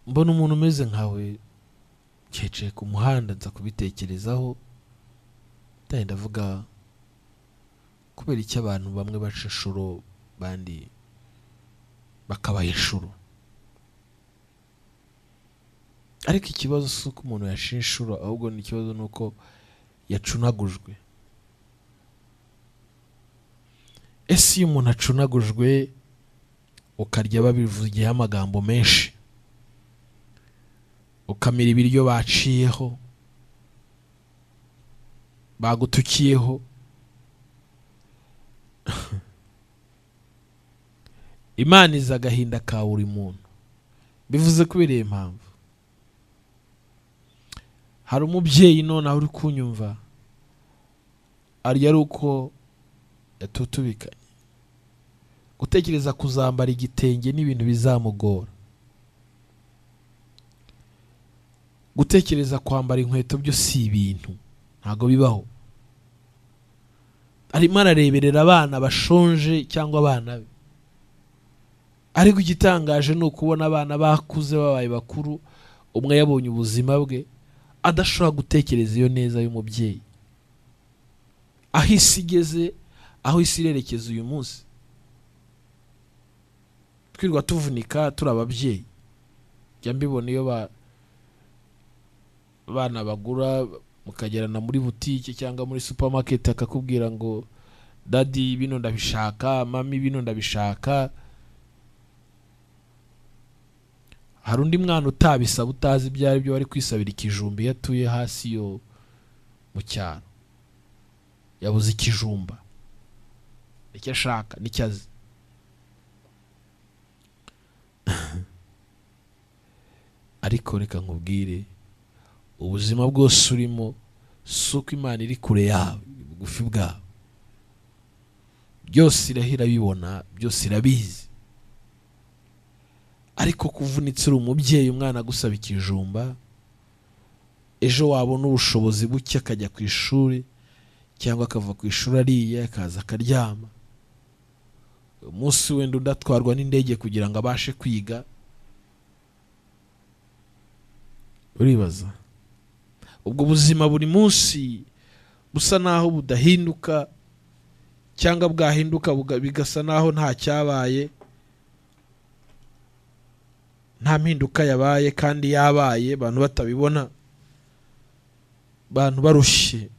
Mbona umuntu umeze nkawe cece ku muhanda, nza kubitekerezaho. Ndavuga kubera iki abantu bamwe baca inshuro bandi bakabaha inshuro. Ariko ikibazo si uko umuntu yashinze inshuro, ahubwo ni ikibazo nuko yacunagujwe. Ese iyo umuntu acunagujwe ukarya babivugiyeho amagambo menshi, ukamira ibiryo baciyeho, bagutukiyeho, Imana iza agahinda ka buri muntu. Bivuze kubera iyo mpamvu, hari umubyeyi none uri kunyumva, ari uko yatutubikanye. Gutekereza kuzambara igitenge n'ibintu bizamugora. Gutekereza kwambara inkweto byo si ibintu, ntago bibaho. Arimo arareberera abana bashonje cyangwa abana be. Ariko igitangaje ni ukubona abana bakuze babaye bakuru, umwe yabonye ubuzima bwe, adashobora gutekereza iyo neza y'umubyeyi. Aho isi igeze, aho isi irerekeza uyu munsi, twirwa tuvunika turi ababyeyi. Jya mbibona iyo abana bagura, mukagerana muri butike cyangwa muri supermarket, akakubwira ngo daddy bino ndabishaka, mami bino ndabishaka. Hari undi mwana utabisaba, utazi ibyo ari byo, bari kwisabira ikijumbi yatuye hasi yo mu cyaro. yabuze ikijumba, icyo ashaka nicyo azi. Ariko reka nkubwire, ubuzima bwose urimo si uko Imana iri kure yawe, bugufi bwawe. Byose irahira bibona, byose irabizi. Ariko kuvunitse uri umubyeyi, umwana gusaba ikijumba, ejo wabona ubushobozi buke akajya ku ishuri, cyangwa akava ku ishuri ariye akaza akaryama. Umunsi wenda udatwarwa n'indege kugira ngo abashe kwiga. Uribaza, ubwo buzima buri munsi busa naho budahinduka, cyangwa bwahinduka bigasa naho nta cyabaye, nta mpinduka yabaye, kandi yabaye abantu batabibona, abantu barushye,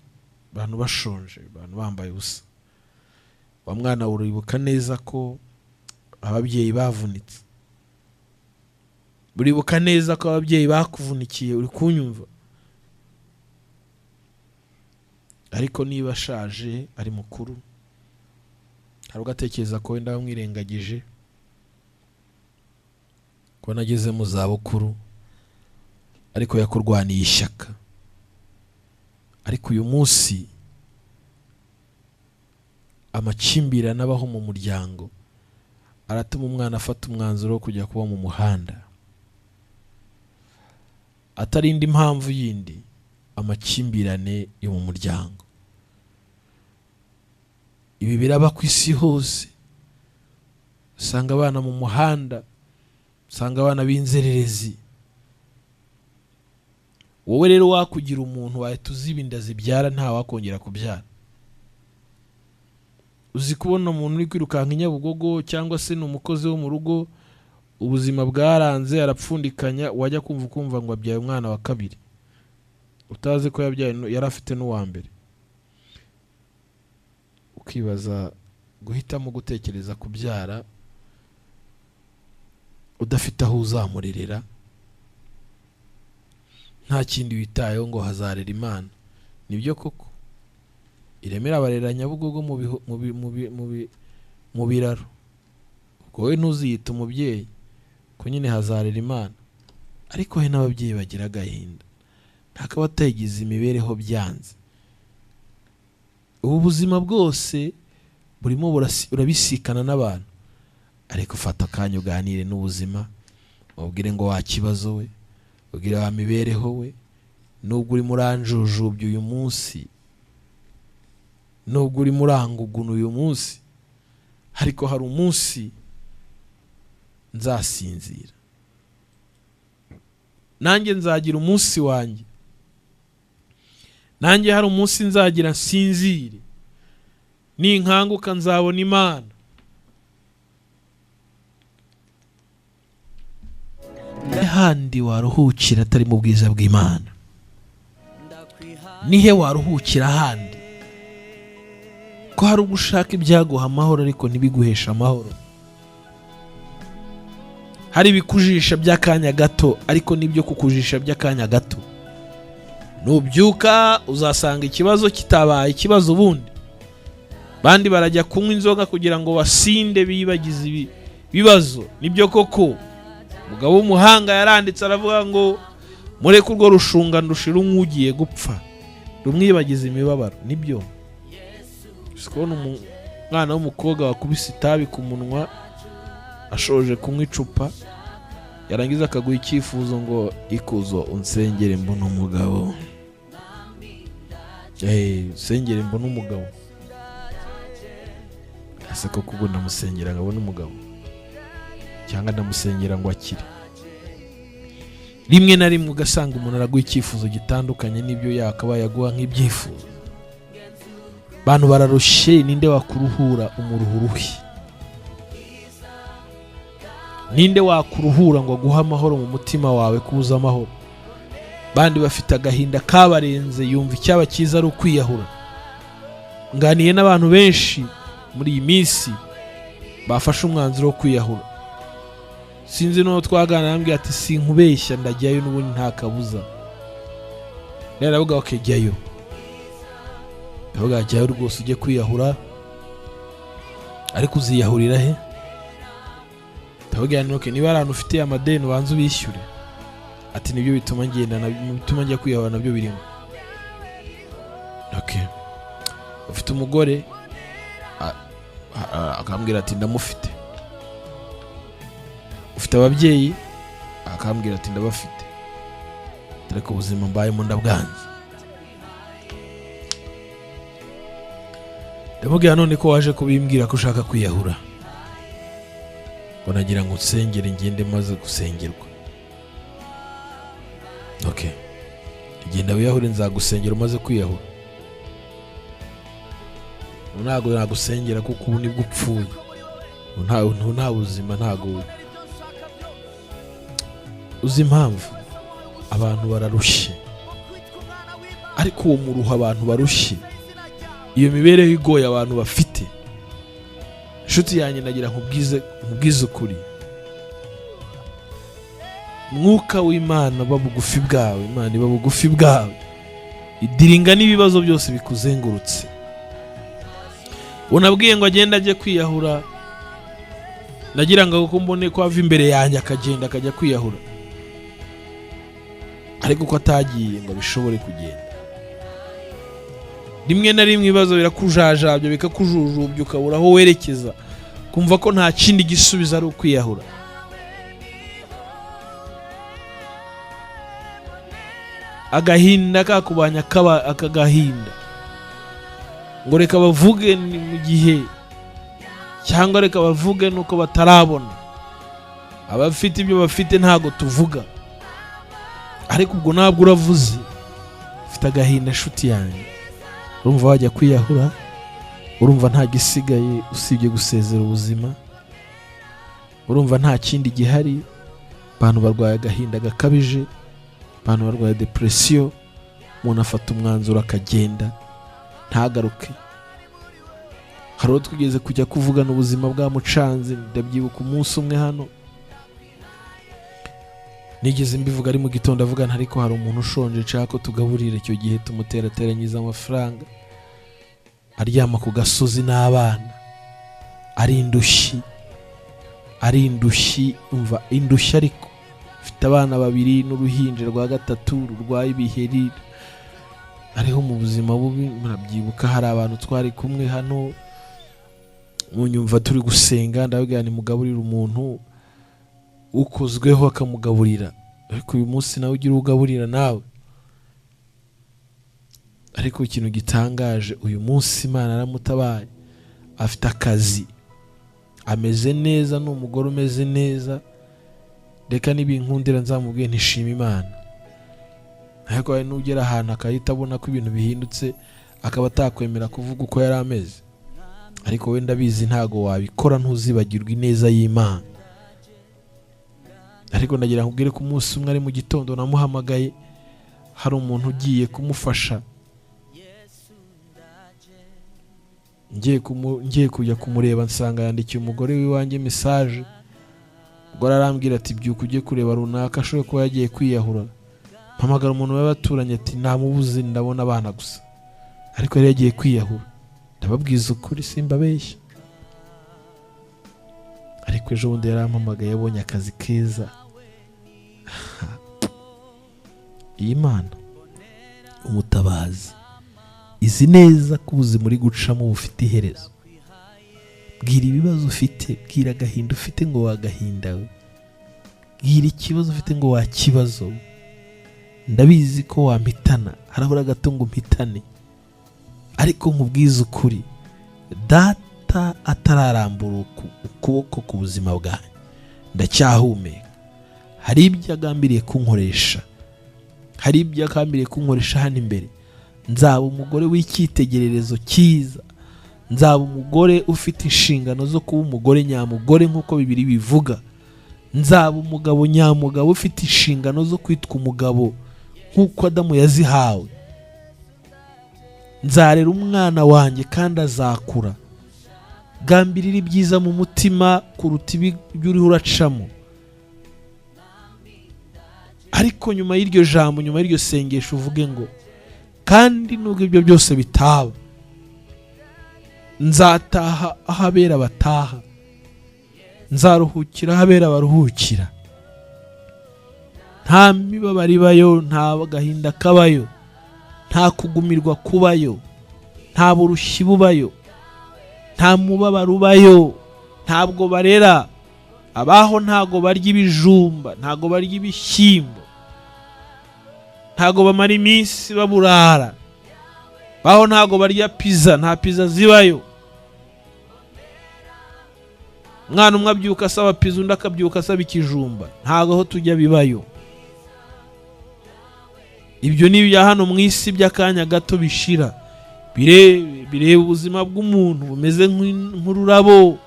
abantu bashonje, abantu bambaye ubusa. Wa mwana uribuka neza ko ababyeyi bavunitse, uribuka neza ko ababyeyi bakuvunikiye, uri kunyumva. Ariko niba ashaje ari mukuru, hari ugatekereza ko wenda bamwirengagije, ko nageze mu zabukuru, ariko yakurwaniye ishyaka. Ariko uyu munsi amakimbirane abaho mu muryango aratuma umwana afata umwanzuro wo kujya kuba mu muhanda, atari indi mpamvu yindi, amakimbirane yo mu muryango. Ibi biraba ku isi hose, usanga abana mu muhanda, usanga abana b'inzererezi. Wowe rero wakugira umuntu wahita uziba inda zibyara, nta wakongera kubyara. Uzi kubona umuntu uri kwirukanka i Nyabugogo, cyangwa se ni umukozi wo mu rugo, ubuzima bwaranze arapfundikanya, wajya kumva ngo abyaye umwana wa kabiri, utazi ko yabyaye yari afite n'uwa mbere. Ukibaza guhitamo gutekereza kubyara udafite aho uzamurerera, nta kindi witayeho ngo hazarera Imana. Nibyo koko iremera abarera Nyabugogo mu biraro, ubwo wowe ntuziyita umubyeyi ko nyine hazarera Imana. Ariko he n'ababyeyi bagira agahinda, ntakaba atayigize imibereho byanze. Ubu buzima bwose burimo urabisikana n'abantu, ariko ufata akanya uganire n'ubuzima, ubwire ngo wakibazo we, ubwire wa mibereho we. Nubwo uri muranjujubye uyu munsi, nubwo uri muranguguna uyu munsi, ariko hari umunsi nzasinzira, nanjye nzagira umunsi wanjye, nanjye hari umunsi nzagira nsinzire, ninkanguka nzabona Imana. Handi waruhukira atari mu bwiza bw'Imana? Nihe waruhukira handi? Ko hari ugushaka ibyaguha amahoro ariko ntibiguhesha amahoro, hari ibikujisha by'akanya gato ariko nibyo kukujisha by'akanya gato. Nubyuka uzasanga ikibazo kitabaye ikibazo ubundi. Bandi barajya kunywa inzoga kugira ngo basinde bibagize ibibazo. Nibyo koko umugabo w'umuhanga yaranditse aravuga ngo mureke urwo rushunga ndushira umwugiye gupfa, rumwibagize imibabaro. Nibyo sikubona umwana w'umukobwa wakubise itabi ku munwa ashoje kunywa icupa, yarangiza akaguha icyifuzo ngo ikuzo unsengere mbona umugabo. Sengere mbona umugabo. Ese ko kugo ndamusengera ngabona umugabo, cyangwa ndamusengera ngo akire? Rimwe na rimwe ugasanga umuntu araguha icyifuzo gitandukanye n'ibyo yakabaye yaguha nk'ibyifuzo. Bantu bararushe, ninde wakuruhura umuruhuruhi? Ninde wakuruhura ngo aguha amahoro mu mutima wawe, kubuza amahoro? Bandi bafite agahinda kabarenze, yumva icyaba cyiza ari ukwiyahura. Nganiye n'abantu benshi muri iyi minsi bafashe umwanzuro wo kwiyahura. Sinzi no twagana nambwiye ati sinkubeshya ndajyayo n'ubundi nta kabuza. Rero avuga okay jyayo. ndavuga jyayo rwose ujye kwiyahura, ariko uziyahurira he? ndavuga Enoke niba ari ahantu ufite amadeni ubanza ubishyure. Ati nibyo bituma bituma njya kwiyahura, nabyo birimo. Okay, ufite umugore? Akambwira ati ndamufite. Ufite ababyeyi? Akambwira ati ndabafite, ariko ubuzima mbayemo ndabwanze. Ndamubwira none ko waje kubimbwira ko ushaka kwiyahura, ngo nagira ngo usengere ngende maze gusengerwa. Okay, genda wiyahure nzagusengera umaze kwiyahura. Ntago nagusengera kuko ubu nibwo upfuye, nta buzima, ntago uzi impamvu. Abantu bararushye, ariko uwo muruha abantu barushye, iyo mibereho igoye abantu bafite, inshuti yanjye nagira nkubwize ukuri, Mwuka w'Imana babugufi bwawe, Imana iba bugufi bwawe, idiringa n'ibibazo byose bikuzengurutse. Unabwiye ngo agenda ajye kwiyahura, nagira ngo kuko mbone ko ava imbere yanjye akagenda akajya kwiyahura, ariko ko atagiye ngo bishobore kugenda. Rimwe na rimwe ibibazo birakujajabya bikakujujubya, ukabura aho werekeza, kumva ko nta kindi gisubizo ari ukwiyahura. Agahinda kakubanya akagahinda, ngo reka bavuge ni mu gihe, cyangwa reka bavuge nuko batarabona. Abafite ibyo bafite ntago tuvuga, ariko ubwo ntabwo uravuze, ufite agahinda nshuti yanjye. Urumva wajya kwiyahura? Urumva nta gisigaye usibye gusezera ubuzima? Urumva nta kindi gihari? Abantu barwaye agahinda gakabije, abantu barwaye depression, umuntu afata umwanzuro akagenda ntagaruke. Hari uwo twigeze kujya kuvugana ubuzima bwamucanze, ndabyibuka umunsi umwe hano nigeze mbivuga ari mu gitondo, avugana ariko hari umuntu ushonje nshaka ko tugaburira. Icyo gihe tumuterateranyiza amafaranga, aryama ku gasozi n'abana, ari indushyi, umva indushyi, ariko ufite abana babiri n'uruhinja rwa gatatu rurwaye ibiheri, ariho mu buzima bubi. Murabyibuka hari abantu twari kumwe hano, munyumva turi gusenga, ndababwira ni mugaburira umuntu ukozweho akamugaburira, ariko uyu munsi nawe ugira ugaburira nawe. Ariko ikintu gitangaje, uyu munsi Imana aramutabaye, afite akazi, ameze neza, n'umugore umeze neza. Reka nibinkundira nzamubwiye ntishima Imana. Ariko hari n'ugera ahantu akahita abona ko ibintu bihindutse, akaba atakwemera kuvuga uko yari ameze. Ariko wenda bizi ntago wabikora, ntuzibagirwa ineza y'Imana. Ariko ndagira nkubwire ko umunsi umwe ari mu gitondo namuhamagaye, hari umuntu ugiye kumufasha, ngiye kujya kumureba, nsanga yandikiye umugore w'iwanjye message. Ubwo arambwira ati byuka ujye kureba runaka, ashobora kuba yagiye kwiyahura. Mpamagara umuntu w'abaturanyi ati namubuze, ndabona abana gusa, ariko yari yagiye kwiyahura. Ndababwiza ukuri, simbabeshya. Ariko ejo bundi yarampamagaye, yabonye akazi keza. Iyi Mana umutabazi izi neza ko ubuzima uri gucamo bufite iherezo. Bwira ibibazo ufite, bwira agahinda ufite ngo wagahinda we, bwira ikibazo ufite ngo wakibazo. Ndabizi ko wampitana, harabura gato ngo mpitane, ariko nkubwiza ukuri, data atararambura ukuboko ku buzima bwanjye, ndacyahumeka. Hari ibyo agambiriye kunkoresha, hari ibyo agambiriye kunkoresha hano imbere. Nzaba umugore w'icyitegererezo cyiza, nzaba umugore ufite inshingano zo kuba umugore nyamugore nk'uko Bibiri bivuga. Nzaba umugabo nyamugabo ufite inshingano zo kwitwa umugabo nk'uko Adamu yazihawe. Nzarera umwana wanjye kandi azakura. Gambirira ibyiza mu mutima kuruta ibyo uriho uracamo. Ariko nyuma y'iryo jambo, nyuma y'iryo sengesho uvuge ngo kandi nubwo ibyo byose bitaba, nzataha aho abera bataha, nzaruhukira aho abera baruhukira. Nta mibabaro ibayo, nta gahinda kabayo, nta kugumirwa kubayo, nta burushyi bubayo, nta mubabaro ubayo. Ntabwo barera abaho, ntago barya ibijumba, ntago barya ibishyimbo, ntago bamara iminsi baburara. Baho ntago barya pizza, nta pizza zibayo. Mwana umwe abyuka asaba pizza, undi akabyuka asaba ikijumba. Ntago aho tujya bibayo. Ibyo ni ibya hano mu isi by'akanya gato bishira. Bireba ubuzima bw'umuntu bumeze nk'ururabo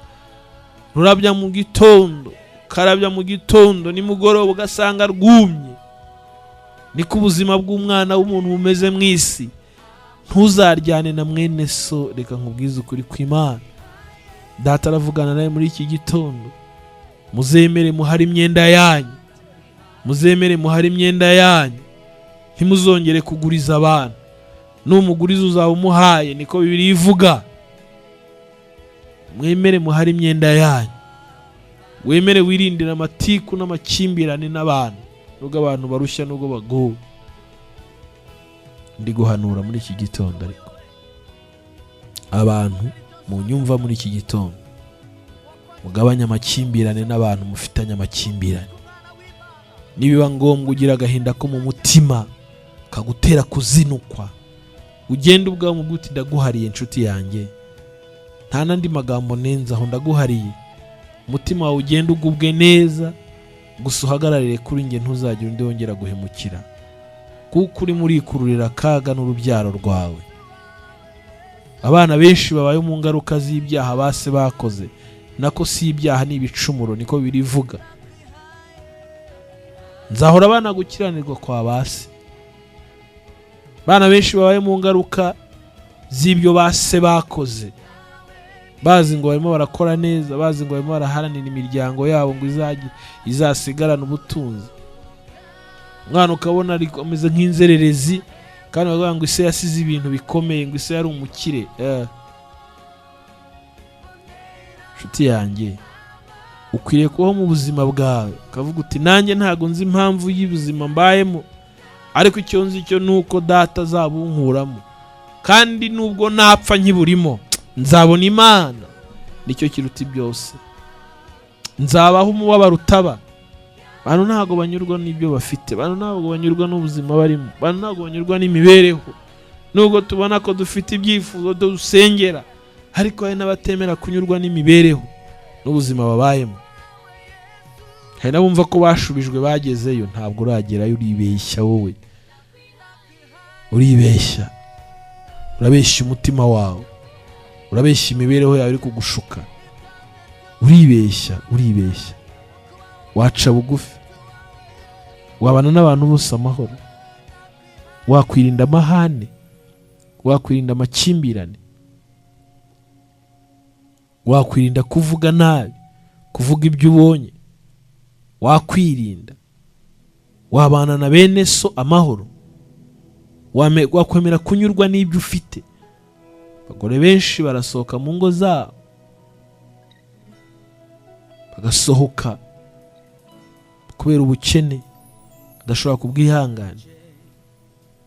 rurabya mu gitondo, karabya mu gitondo, nimugoroba ugasanga rwumye. Niko ubuzima bw'umwana w'umuntu bumeze mu isi. Ntuzaryane na mwene so, reka nkubwize ukuri kw'Imana. Data aravugana nawe muri iki gitondo. Muzemere muhari imyenda yanyu, muzemere muhari imyenda yanyu. Ntimuzongere kuguriza abana, n'umuguriza uzaba umuhaye, niko Bibiliya ivuga. Mwemere muhari imyenda yanyu, wemere wirindira amatiku n'amakimbirane n'abantu, nubwo abantu barushya nubwo bagowe. Ndi guhanura muri iki gitondo, ariko abantu mu nyumva muri iki gitondo, mugabanya amakimbirane n'abantu mufitanye amakimbirane. Nibiba ngombwa ugira agahinda ko mu mutima kagutera kuzinukwa, ugenda ubwawe mu guti ndaguhariye inshuti yanjye, nta nandi magambo nenza aho, ndaguhariye. Umutima wawe ugenda ugubwe neza, gusa uhagararire kuri njye, ntuzagira undi wongera guhemukira, kuko uri muri kururira akaga n'urubyaro rwawe. Abana benshi babaye mu ngaruka z'ibyaha base bakoze, nako si ibyaha ni ibicumuro, niko birivuga. Nzahora abana gukiranirwa kwa base. Bana benshi babaye mu ngaruka z'ibyo base bakoze, bazi ngo barimo barakora neza, bazi ngo barimo baraharanira imiryango yabo ngo izasigarana ubutunzi. Umwana ukabona ari ameze nk'inzererezi, kandi bavuga ngo ise yasize ibintu bikomeye, ngo ise yari umukire. Nshuti yanjye, ukwiriye kubaho mu buzima bwawe ukavuga uti nanjye ntago nzi impamvu y'ubuzima mbayemo, ariko icyo nzi cyo nuko Data azabunkuramo, kandi nubwo napfa nkiburimo nzabona Imana. Nicyo kiruta byose. Nzabaho umubabaro utaba. Abantu ntago banyurwa n'ibyo bafite, abantu ntago banyurwa n'ubuzima barimo, abantu ntago banyurwa n'imibereho. Nubwo tubona ko dufite ibyifuzo dusengera, ariko hari n'abatemera kunyurwa n'imibereho n'ubuzima babayemo. Hari n'abumva ko bashubijwe bagezeyo, ntabwo uragerayo. Uribeshya wowe, uribeshya. Urabeshya umutima wawe, urabeshya imibereho yawe iri kugushuka. Uribeshya. Waca bugufi, wabana n'abantu bose amahoro, wakwirinda amahane, wakwirinda amakimbirane, wakwirinda kuvuga nabi, kuvuga ibyo ubonye, wakwirinda, wabana na bene so amahoro, wakwemera kunyurwa n'ibyo ufite. Abagore benshi barasohoka mu ngo zabo, bagasohoka kubera ubukene, adashobora kubwihangana.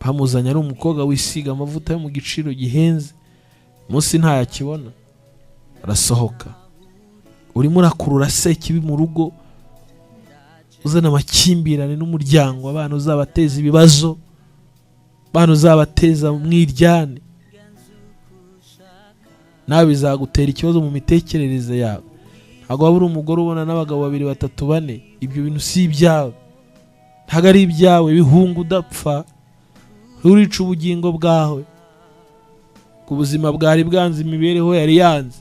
Bamuzanye ari umukobwa wisiga amavuta yo mu giciro gihenze, munsi ntayakibona, arasohoka. Urimo urakurura se kibi mu rugo, uzana amakimbirane n'umuryango, abana uzabateza ibibazo, abana uzabateza mwiryane, nawe bizagutera ikibazo mu mitekerereze yawe. Ntabwo waba uri umugore ubona n'abagabo 2, 3, 4. Ibyo bintu si ibyawe, ntabwo ari ibyawe. Bihunga udapfa, urica ubugingo bwawe. Ku buzima bwari bwanze, imibereho yari yanze.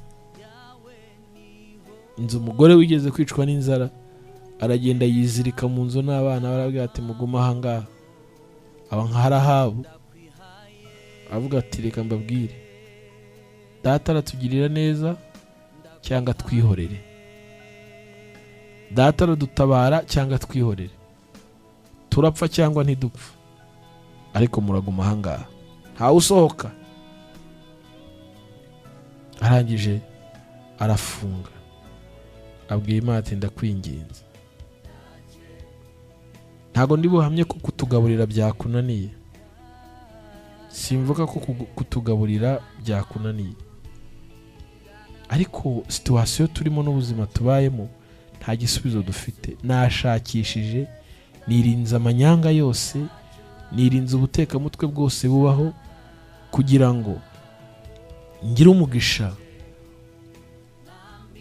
Inzu umugore wigeze kwicwa n'inzara, aragenda yizirika mu nzu n'abana, barabwira ati muguma aha ngaha. Aba nk'arahabu, avuga ati reka mbabwire, Data aratugirira neza cyangwa twihorere. Data aradutabara cyangwa twihorere. Turapfa cyangwa ntidupfa, ariko muraguma aha ngaha, ntawe usohoka. arangije arafunga, abwira Imana ati ndakwinginze, ntago ndi buhamye ko kutugaburira byakunaniye, simvuga ko kutugaburira byakunaniye, ariko situwasiyo turimo n'ubuzima tubayemo nta gisubizo dufite. Nashakishije, nirinze amanyanga yose, nirinze ubutekamutwe bwose bubaho kugira ngo ngire umugisha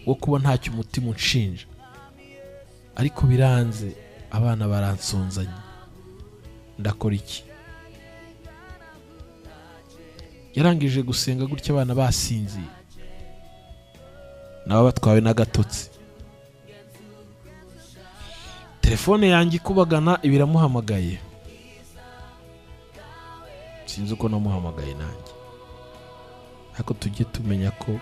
wo kuba ntacyo umutima unshinja, ariko biranze, abana baransonzanye, ndakora iki? Yarangije gusenga gutya, abana basinziye, nabo batwawe n'agatotsi. Telefone yanjye ikubagana ibiramuhamagaye, sinzi uko namuhamagaye nanjye, ariko tujye tumenya ko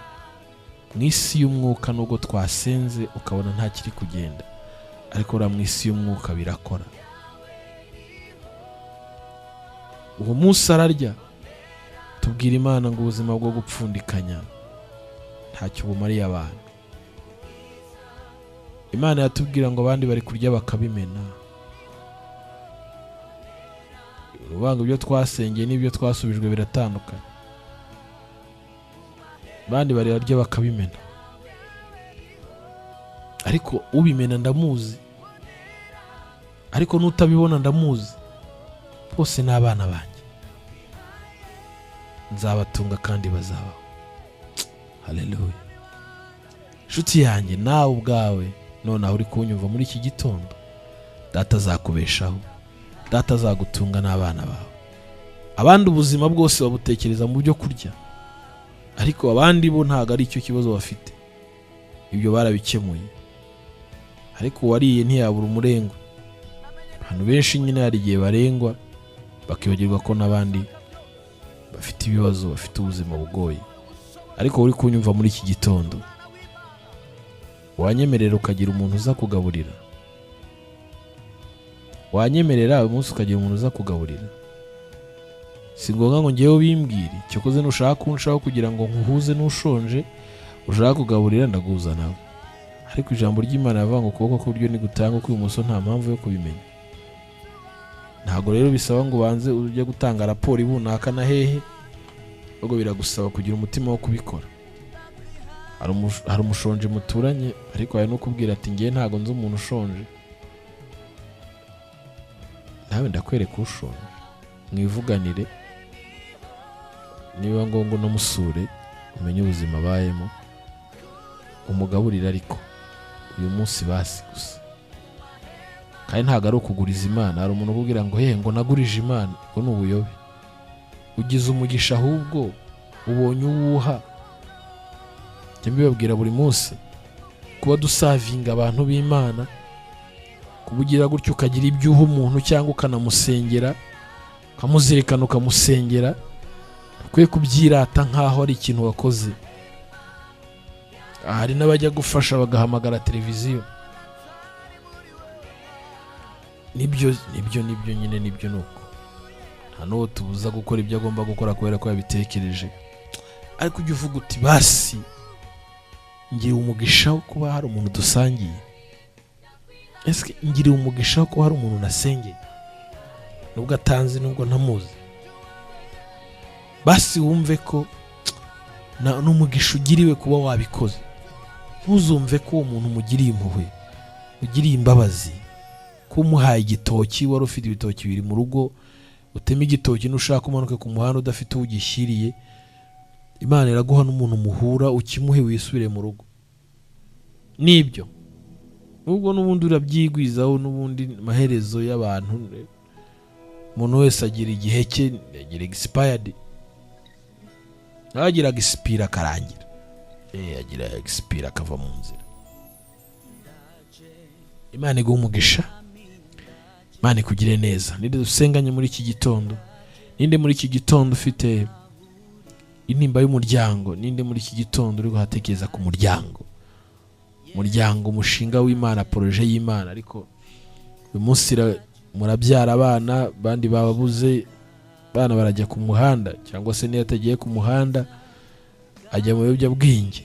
mu isi y'umwuka nubwo twasenze ukabona nta kiri kugenda, ariko uriya mu isi y'umwuka birakora. Uwo munsi ararya, tubwira Imana ngo ubuzima bwo gupfundikanya ntacyo bumariye abantu. Imana yatubwira ngo abandi bari kurya bakabimena. Urubanga ibyo twasengeye n'ibyo twasubijwe biratandukanye. Abandi bari barya bakabimena, ariko ubimena ndamuzi, ariko nutabibona ndamuzi. Bose ni abana banjye, nzabatunga kandi bazabaho. Haleluya. Nshuti yanjye, nawe ubwawe nonaho uri kunyumva muri iki gitondo, Data azakubeshaho, Data azagutunga n'abana bawe. Abandi ubuzima bwose babutekereza mu byo kurya, ariko abandi bo ntago ari icyo kibazo bafite, ibyo barabikemuye. Ariko wariye ntiyabura umurengwe. Abantu benshi nyine hari igihe barengwa bakibagirwa ko n'abandi bafite ibibazo, bafite ubuzima bugoye. Ariko uri kunyumva muri iki gitondo, wanyemerera ukagira umuntu uza kugaburira? Wanyemerera uyu munsi ukagira umuntu uza kugaburira? Si ngombwa ngo ngewe bimbwire, cyokoze nushaka kunshaho kugira ngo nkuhuze n'ushonje ushaka kugaburira, ndaguza nawe. Ariko ijambo ry'Imana rivuga ngo ukuboko kw'iburyo nigutanga ukw'ibumoso nta mpamvu yo kubimenya. Ntago rero bisaba ngo ubanze ujye gutanga raporo ibunaka na hehe, ahubwo biragusaba kugira umutima wo kubikora. Hari umushonje muturanye, ariko hari no kubwira ati ngiye ntago nzi umuntu ushonje, nawe ndakwereka ushonje, mwivuganire, niba ngombwa unamusure umenye ubuzima abayemo, umugaburire. Ariko uyu munsi basi gusa, kandi ntago ari ukuguriza Imana. Hari umuntu ukubwira ngo ngo nagurije Imana, ngo ni ubuyobe. Ugize umugisha, ahubwo ubonye uwuha. Njye mbibabwira buri munsi, kuba dusavinga abantu b'Imana, kubugira gutyo ukagira ibyo uha umuntu cyangwa ukanamusengera, ukamuzirikana ukamusengera, ukwiye kubyirata nk'aho ari ikintu wakoze. Hari n'abajya gufasha bagahamagara televiziyo. Nibyo nyine, nibyo nuko. Nta n'uwo tubuza gukora ibyo agomba gukora kubera ko yabitekereje, ariko ujya uvuga uti basi ngira umugisha wo kuba hari umuntu dusangiye. Ese ngira umugisha wo kuba hari umuntu nasengeye, nubwo atanzi, nubwo ntamuzi. Basi wumve ko n'umugisha ugiriwe kuba wabikoze. Ntuzumve ko uwo muntu umugiriye impuhwe, ugiriye imbabazi, ko umuhaye igitoki, wari ufite ibitoki biri mu rugo, utema igitoki nushaka umanuke ku muhanda udafite ugishyiriye, Imana iraguha n'umuntu muhura, ukimuhe wisubire mu rugo. Nibyo, nubwo n'ubundi urabyigwizaho, n'ubundi maherezo y'abantu, umuntu wese agira igihe cye, agira expired, nagira expire akarangira, agira expire akava mu nzira. Imana iguha umugisha, Imana ikugire neza. Ninde dusenganye muri iki gitondo? Ninde muri iki gitondo ufite intimba y'umuryango? Ninde muri iki gitondo uri guhatekereza ku muryango? Umushinga w'Imana, projet y'Imana, ariko uyu munsi murabyara abana, bandi bababuze, bana barajya ku muhanda, cyangwa se niyo atagiye ku muhanda ajya mu biyobyabwenge.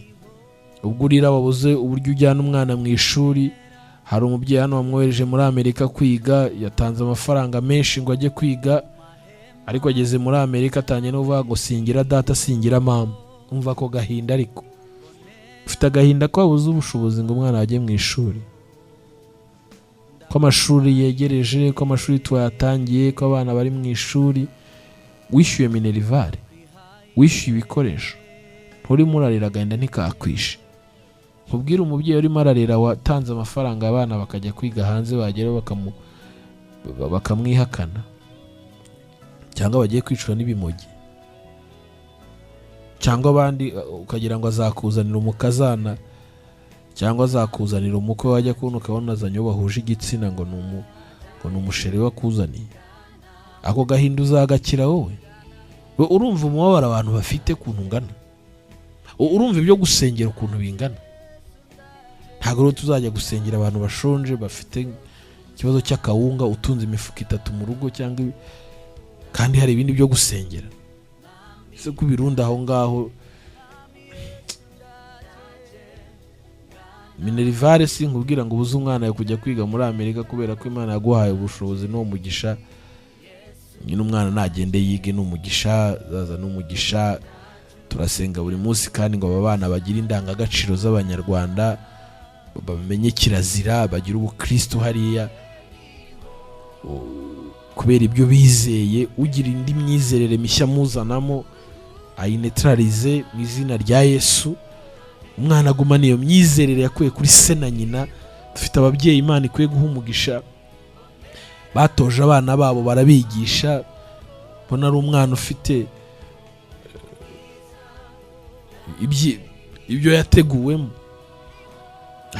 Ubwo urira wabuze uburyo ujyana umwana mu ishuri, hari umubyeyi hano wamwohereje muri Amerika kwiga, yatanze amafaranga menshi ngo ajye kwiga, ariko ageze muri Amerika atangiye no kuvuga ngo singira data singira mama. Umva ko gahinda, ariko ufite agahinda ko wabuze ubushobozi ngo umwana ajye mu ishuri, ko amashuri yegereje, ko amashuri twayatangiye, ko abana bari mu ishuri, wishyuye minerivare, wishyuye ibikoresho, nturimo urarira agahinda ntikakwishe. Nkubwire umubyeyi urimo ararira watanze amafaranga abana bakajya kwiga hanze, bagera bakamwihakana cyangwa bagiye kwicwa n'ibimogi, cyangwa abandi ukagira ngo azakuzanira umukazana cyangwa azakuzanira umukwe, wajya kubona ukabona azanye uwo bahuje igitsina ngo ni umusheri wakuzaniye. Ako gahinda uzagakira wowe? Urumva umubabaro abantu bafite ukuntu ungana? Urumva ibyo gusengera ukuntu bingana? Ntabwo rero tuzajya gusengera abantu bashonje bafite ikibazo cy'akawunga, utunze imifuka 3 mu rugo cyangwa kandi hari ibindi byo gusengera. Ese kubirunda aho ngaho minerivare si nkubwira ngo ubuze umwana yo kujya kwiga muri Amerika kubera ko Imana yaguhaye ubushobozi n'umugisha. Nyine umwana nagende yige n'umugisha, zaza n'umugisha. Turasenga buri munsi kandi ngo aba bana bagira indangagaciro z'Abanyarwanda, bamenye kirazira, bagira ubukristo hariya kubera ibyo bizeye. Ugira indi myizerere mishya muzanamo ayinetralize mu izina rya Yesu. Umwana agumana iyo myizerere yakuye kuri se na nyina. Dufite ababyeyi Imana ikwiye guha umugisha, batoje abana babo barabigisha. Bona ari umwana ufite ibyo yateguwemo,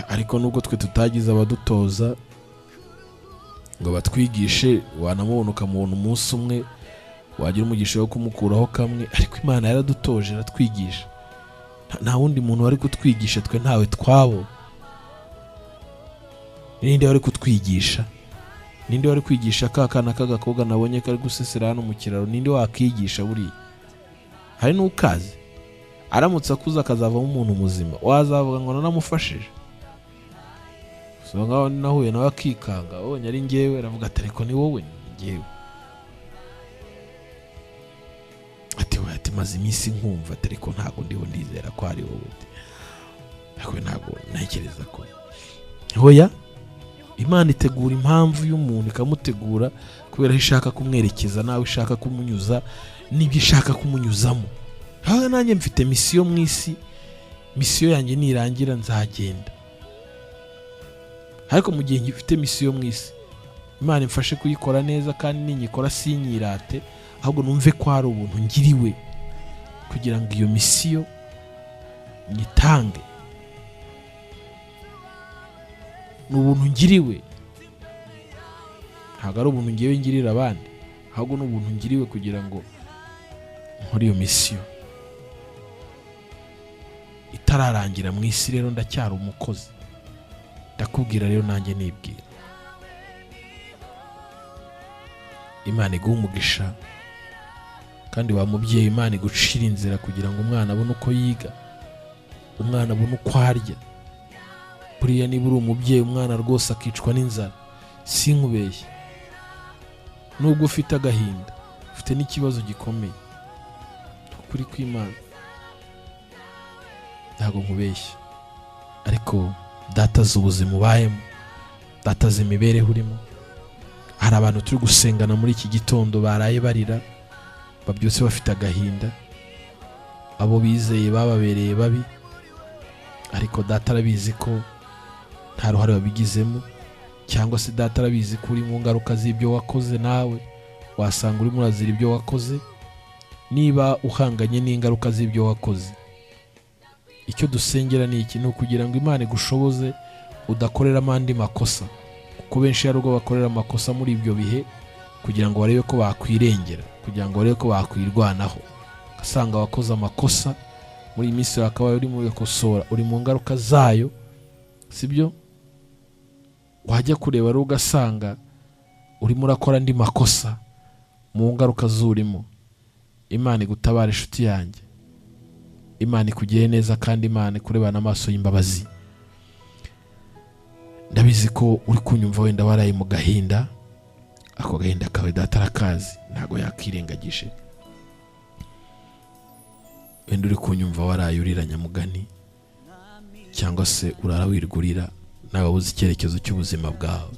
ariko nubwo twe tutagize abadutoza ngo batwigishe, wanamubona ukamubona umunsi umwe, wagira umugisha wo kumukuraho kamwe, ariko Imana yaradutoje iratwigisha. Nta wundi muntu wari kutwigisha, twe ntawe twabo. Ninde wari kutwigisha? Ninde wari kwigisha kakana k'agakobwa nabonye kari gusesera hano mu kiraro? Ninde wakigisha buriya? Hari n'ukazi aramutse akuza akazavamo umuntu muzima, wazavuga ngo nanamufashije? So ngaho nahuye nawe akikanga, abonye ari ngewe aravuga ati ariko ni wowe? Ngewe ati maze iminsi nkumva ati ariko ntago ndiho ndizera ko ari wowe. Ariko ntago ntekereza ko hoya. Imana itegura impamvu y'umuntu, ikamutegura kubera aho ishaka kumwerekeza, nawe ishaka kumunyuza n'ibyo ishaka kumunyuzamo. Aha nanjye mfite misiyo mu isi, misiyo yanjye nirangira nzagenda, ariko mu gihe ngifite misiyo mu isi Imana imfashe kuyikora neza, kandi ninyikora sinyirate, ahubwo numve ko hari ubuntu ngiriwe kugira ngo iyo misiyo nyitange. Ni ubuntu ngiriwe, ntabwo ari ubuntu ngewe ngirira abandi, ahubwo ni ubuntu ngiriwe kugira ngo nkore iyo misiyo. Itararangira mu isi rero ndacyari umukozi. Ndakubwira rero nanjye nibwira, Imana iguha umugisha, kandi wa mubyeyi Imana igucira inzira kugira ngo umwana abone uko yiga, umwana abone uko arya. Buriya niba uri umubyeyi umwana rwose akicwa n'inzara, sinkubeshye, nubwo ufite agahinda, ufite n'ikibazo gikomeye, ukuri kw'Imana ntabwo nkubeshye. Ariko data z'ubuzima ubayemo, data z'imibereho urimo, hari abantu turi gusengana muri iki gitondo baraye barira, babyutse bafite agahinda. Abo bizeye bababereye babi, ariko data arabizi ko nta ruhare wabigizemo, cyangwa se data arabizi ko uri mu ngaruka z'ibyo wakoze. Nawe wasanga urimo urazira ibyo wakoze. Niba uhanganye n'ingaruka z'ibyo wakoze, icyo dusengera ni iki? Ni ukugira ngo Imana igushoboze udakoreramo andi makosa, kuko benshi hari ubwo bakorera amakosa muri ibyo bihe kugira ngo barebe ko bakwirengera, kugira ngo barebe ko bakwirwanaho. Ugasanga wakoze amakosa muri iyi minsi, wakaba uri mu gukosora, uri mu ngaruka zayo, sibyo? Wajya kureba rero ugasanga urimo urakora andi makosa mu ngaruka z'urimo. Imana igutabara inshuti yanjye, Imana ikugire neza kandi Imana ikurebana amaso y'imbabazi. Ndabizi ko uri kunyumva wenda waraye mu gahinda, ako gahinda kawe Data arakazi, ntago yakirengagije. Wenda uri kunyumva waraye urira nyamugani, cyangwa se urara wirigurira nawe uzi icyerekezo cy'ubuzima bwawe.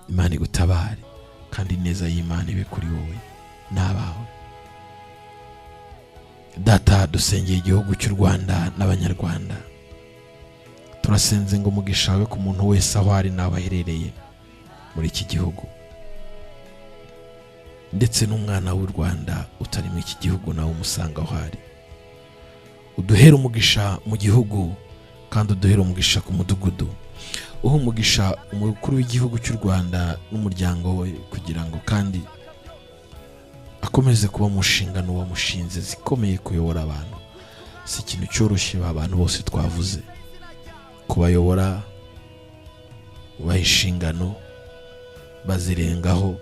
Imana igutabare kandi neza y'Imana ibe kuri wowe n'abawe. Data, dusengeye igihugu cy'u Rwanda n'abanyarwanda. Turasenze ngo umugisha wawe ku muntu wese aho ari n'aho aherereye muri iki gihugu, ndetse n'umwana w'u Rwanda utari muri iki gihugu nawe umusanga aho ari. Uduhere umugisha mu gihugu kandi uduhere umugisha ku mudugudu. Uha umugisha umukuru w'igihugu cy'u Rwanda n'umuryango we, kugira ngo kandi akomeze kuba mu nshingano wamushinze zikomeye kuyobora abantu. Si ikintu cyoroshye abantu bose twavuze, kubayobora ubaha inshingano bazirengaho,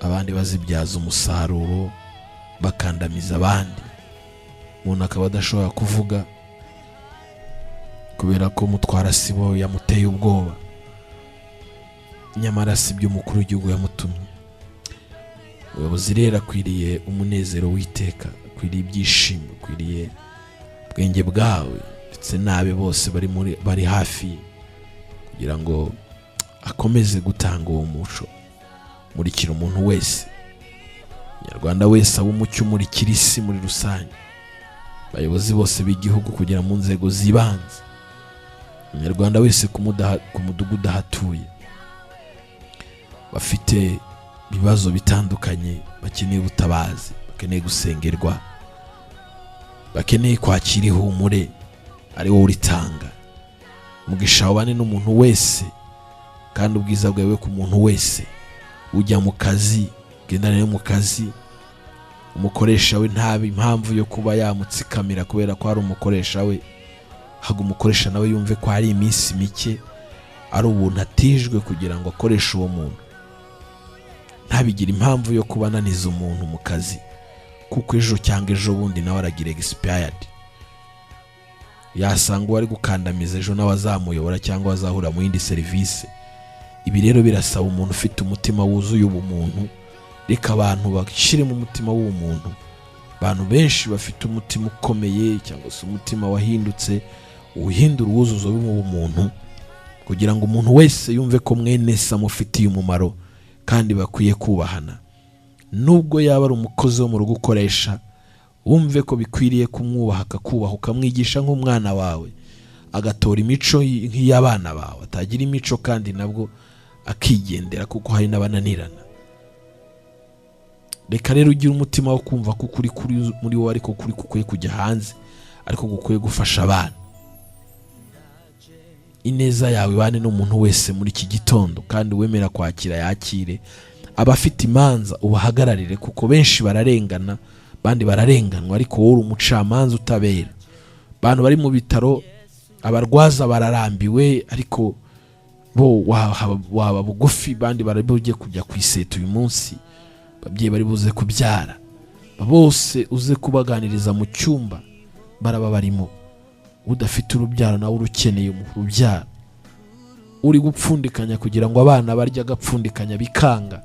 abandi bazibyaza umusaruro, bakandamiza abandi. Umuntu akaba adashobora kuvuga kubera ko mutwara sibo yamuteye ubwoba, nyamara si byo umukuru w'igihugu yamutumye. Ubuyobozi rero akwiriye umunezero w'iteka, akwiriye ibyishimo, akwiriye ubwenge bwawe ndetse n'abe bose bari hafi, kugira ngo akomeze gutanga uwo muco, murikira umuntu wese, Umunyarwanda wese abe umucyo umurikira isi muri rusange. Abayobozi bose b'igihugu kugera mu nzego z'ibanze, Umunyarwanda wese ku mudugudu ahatuye, bafite ibibazo bitandukanye, bakeneye ubutabazi, bakeneye gusengerwa, bakeneye kwakira ihumure, ari wowe uritanga. Umugisha wabane n'umuntu wese kandi ubwiza bwawe ku muntu wese ujya mu kazi, ugendana mu kazi. Umukoresha we ntabe impamvu yo kuba yamutsikamira kubera ko ari umukoresha we, ahubwo umukoresha nawe yumve ko hari iminsi mike, ari ubuntu atijwe kugira ngo akoreshe uwo muntu. Ntabigire impamvu yo kuba ananiza umuntu mu kazi, kuko ejo cyangwa ejo bundi nawe aragira expired. Yasanga uwari gukandamiza ejo nawe azamuyobora cyangwa azahura mu yindi serivisi. Ibi rero birasaba umuntu ufite umutima wuzuye ubumuntu. Reka abantu bashyire mu mutima w'umuntu. Abantu benshi bafite umutima ukomeye cyangwa se umutima wahindutse, uhindura uwuzuzo w'umuntu, kugira ngo umuntu wese yumve ko mwene se amufitiye umumaro kandi bakwiye kubahana. Nubwo yaba ari umukozi wo mu rugo ukoresha, wumve ko bikwiriye kumwubaha, akakubaha, ukamwigisha nk'umwana wawe, agatora imico nk'iy'abana bawe, atagira imico kandi nabwo akigendera, kuko hari n'abananirana. Reka rero ugire umutima wo kumva ko kuri muri wowe ariko kuri kukwiye kujya hanze, ariko gukwiye gufasha abana. Ineza yawe ibane n'umuntu wese muri iki gitondo, kandi wemera kwakira yakire. Abafite imanza ubahagararire, kuko benshi bararengana, bandi bararenganwa, ariko wowe uri umucamanza utabera. Abantu bari mu bitaro, abarwaza bararambiwe, ariko bo waba bugufi, bandi barabugiye kujya kwiseta uyu munsi, babyeyi bari buze kubyara, bose uze kubaganiriza mu cyumba baraba barimo. Udafite urubyaro nawe urukeneye urubyaro, uri gupfundikanya kugira ngo abana barya agapfundikanya bikanga.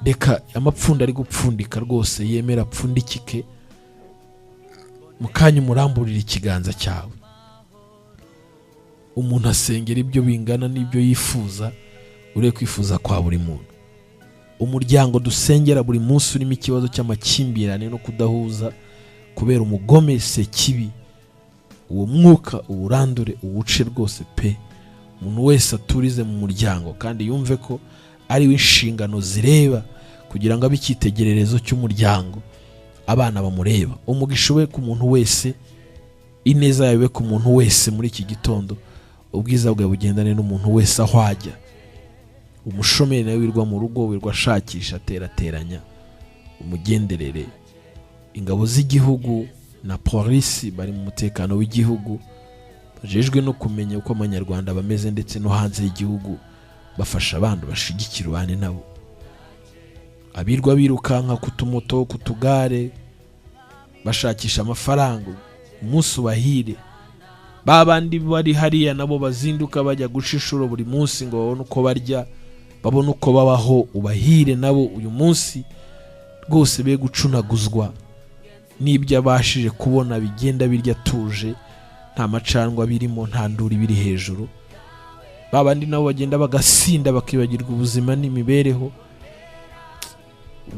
Reka amapfunda ari gupfundika rwose yemera apfundikike, mukanya umuramburira ikiganza cyawe. Umuntu asengera ibyo bingana n'ibyo yifuza, ure kwifuza kwa buri muntu. Umuryango dusengera buri munsi urimo ikibazo cy'amakimbirane no kudahuza kubera umugome Sekibi, uwo mwuka uwurandure, uwuce rwose pe. Umuntu wese aturize mu muryango kandi yumve ko ari we inshingano zireba, kugira ngo abe icyitegererezo cy'umuryango, abana bamureba. Umugisha we ku muntu wese, ineza yawe ku muntu wese muri iki gitondo, ubwiza bwawe bugendane n'umuntu wese aho ajya. Umushomeri nawe wirwa mu rugo, wirwa ashakisha aterateranya, umugenderere. Ingabo z'igihugu na polisi bari mu mutekano w'igihugu, bajejwe no kumenya uko abanyarwanda bameze, ndetse no hanze y'igihugu bafasha abantu bashigikira ubane nabo. Abirwa birukanka ku tumoto, ku tugare, bashakisha amafaranga, umunsi ubahire. Babandi bari hariya nabo bazinduka bajya guca inshuro buri munsi ngo babone uko barya, babone uko babaho, ubahire nabo uyu munsi rwose be gucunaguzwa n'ibyo abashije kubona bigenda birya tuje, nta macandwa birimo, nta nduri biri hejuru. Babandi nabo bagenda bagasinda bakibagirwa ubuzima n'imibereho,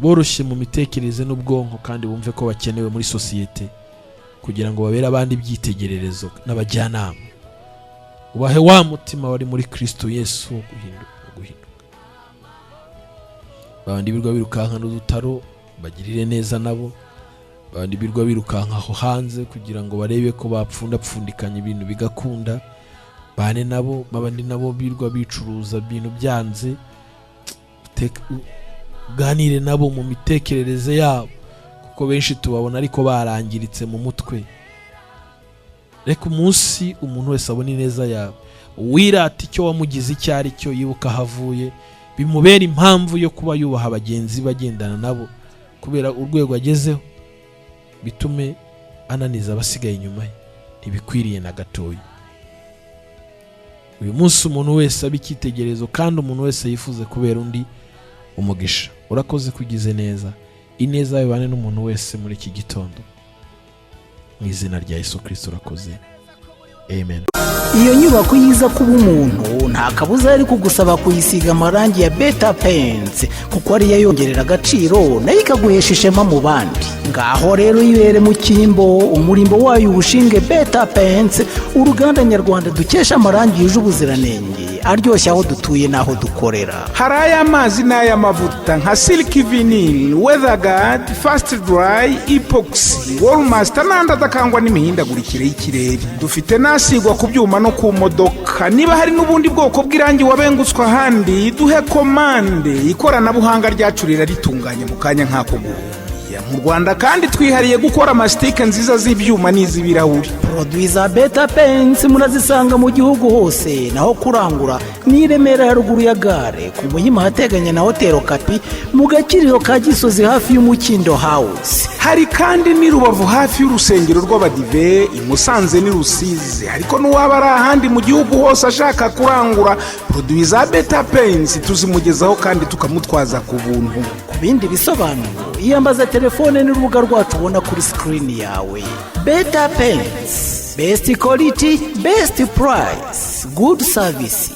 boroshye mu mitekerereze n'ubwonko, kandi bumve ko bakenewe muri sosiyete kugira ngo babere abandi ibyitegererezo n'abajyanama. Ubahe wa mutima wari muri Kristo Yesu guhinduka. Babandi birwa birukanka n'udutaro bagirire neza nabo. Babandi birwa birukanka aho hanze kugira ngo barebe ko bapfundapfundikanya ibintu bigakunda, bane nabo. Babandi nabo birwa bicuruza ibintu byanze, ganire nabo mu mitekerereze yabo, kuko benshi tubabona ariko barangiritse mu mutwe. Reka umunsi umuntu wese abone neza yawe, wirata icyo wamugize icyo ari cyo, yibuka ahavuye, bimubera impamvu yo kuba yubaha abagenzi bagendana nabo, kubera urwego agezeho, bitume ananiza abasigaye inyuma ye. Ntibikwiriye na gatoya. Uyu munsi umuntu wese abikitegerezo, kandi umuntu wese yifuze kubera undi umugisha. Urakoze kugize neza, ineza yabane n'umuntu wese muri iki gitondo, mu izina rya Yesu Kristo urakoze, amen. Iyo nyubako yiza kuba umuntu nta kabuza ari kugusaba kuyisiga amarangi ya Beta Paints, kuko ariyo yongerera agaciro nayo ikaguhesha ishema mu bandi. Ngaho rero yibere mu cyimbo, umurimbo wayo ubushinge Beta Paints, uruganda nyarwanda dukesha amarangi yuje ubuziranenge, aryoshye aho dutuye n'aho dukorera. Hari ay'amazi n'ay'amavuta nka Silk Vinyl, Weatherguard, Fast Dry, Epoxy, Wallmaster n'andi adakangwa n'imihindagurikire y'ikirere. Dufite nasigwa ku byuma no ku modoka. Niba hari n'ubundi bwoko bw'irangi wabengutswa ahandi, duhe komande. Ikoranabuhanga ryacu ritunganye mu kanya nk'ako guhumbya. Mu Rwanda kandi twihariye gukora amasitike nziza z'ibyuma n'iz'ibirahuri. Produit za Beta Paints murazisanga mu gihugu hose, naho kurangura ni Remera ya ruguru ya gare, ku Muhima hateganye na Hotel Okapi, mu Gakiriro ka Gisozi hafi y'Umukindo House. Hari kandi ni Rubavu hafi y'urusengero rw'Abadive, i Musanze ni Rusizi. Ariko n'uwaba ari ahandi mu gihugu hose ashaka kurangura produit za Beta Paints, tuzimugezaho kandi tukamutwaza ku buntu. Ku bindi bisobanuro iyambaza telefone n'urubuga rwacu ubona kuri screen yawe. Beta Paints, best quality, best price, good service.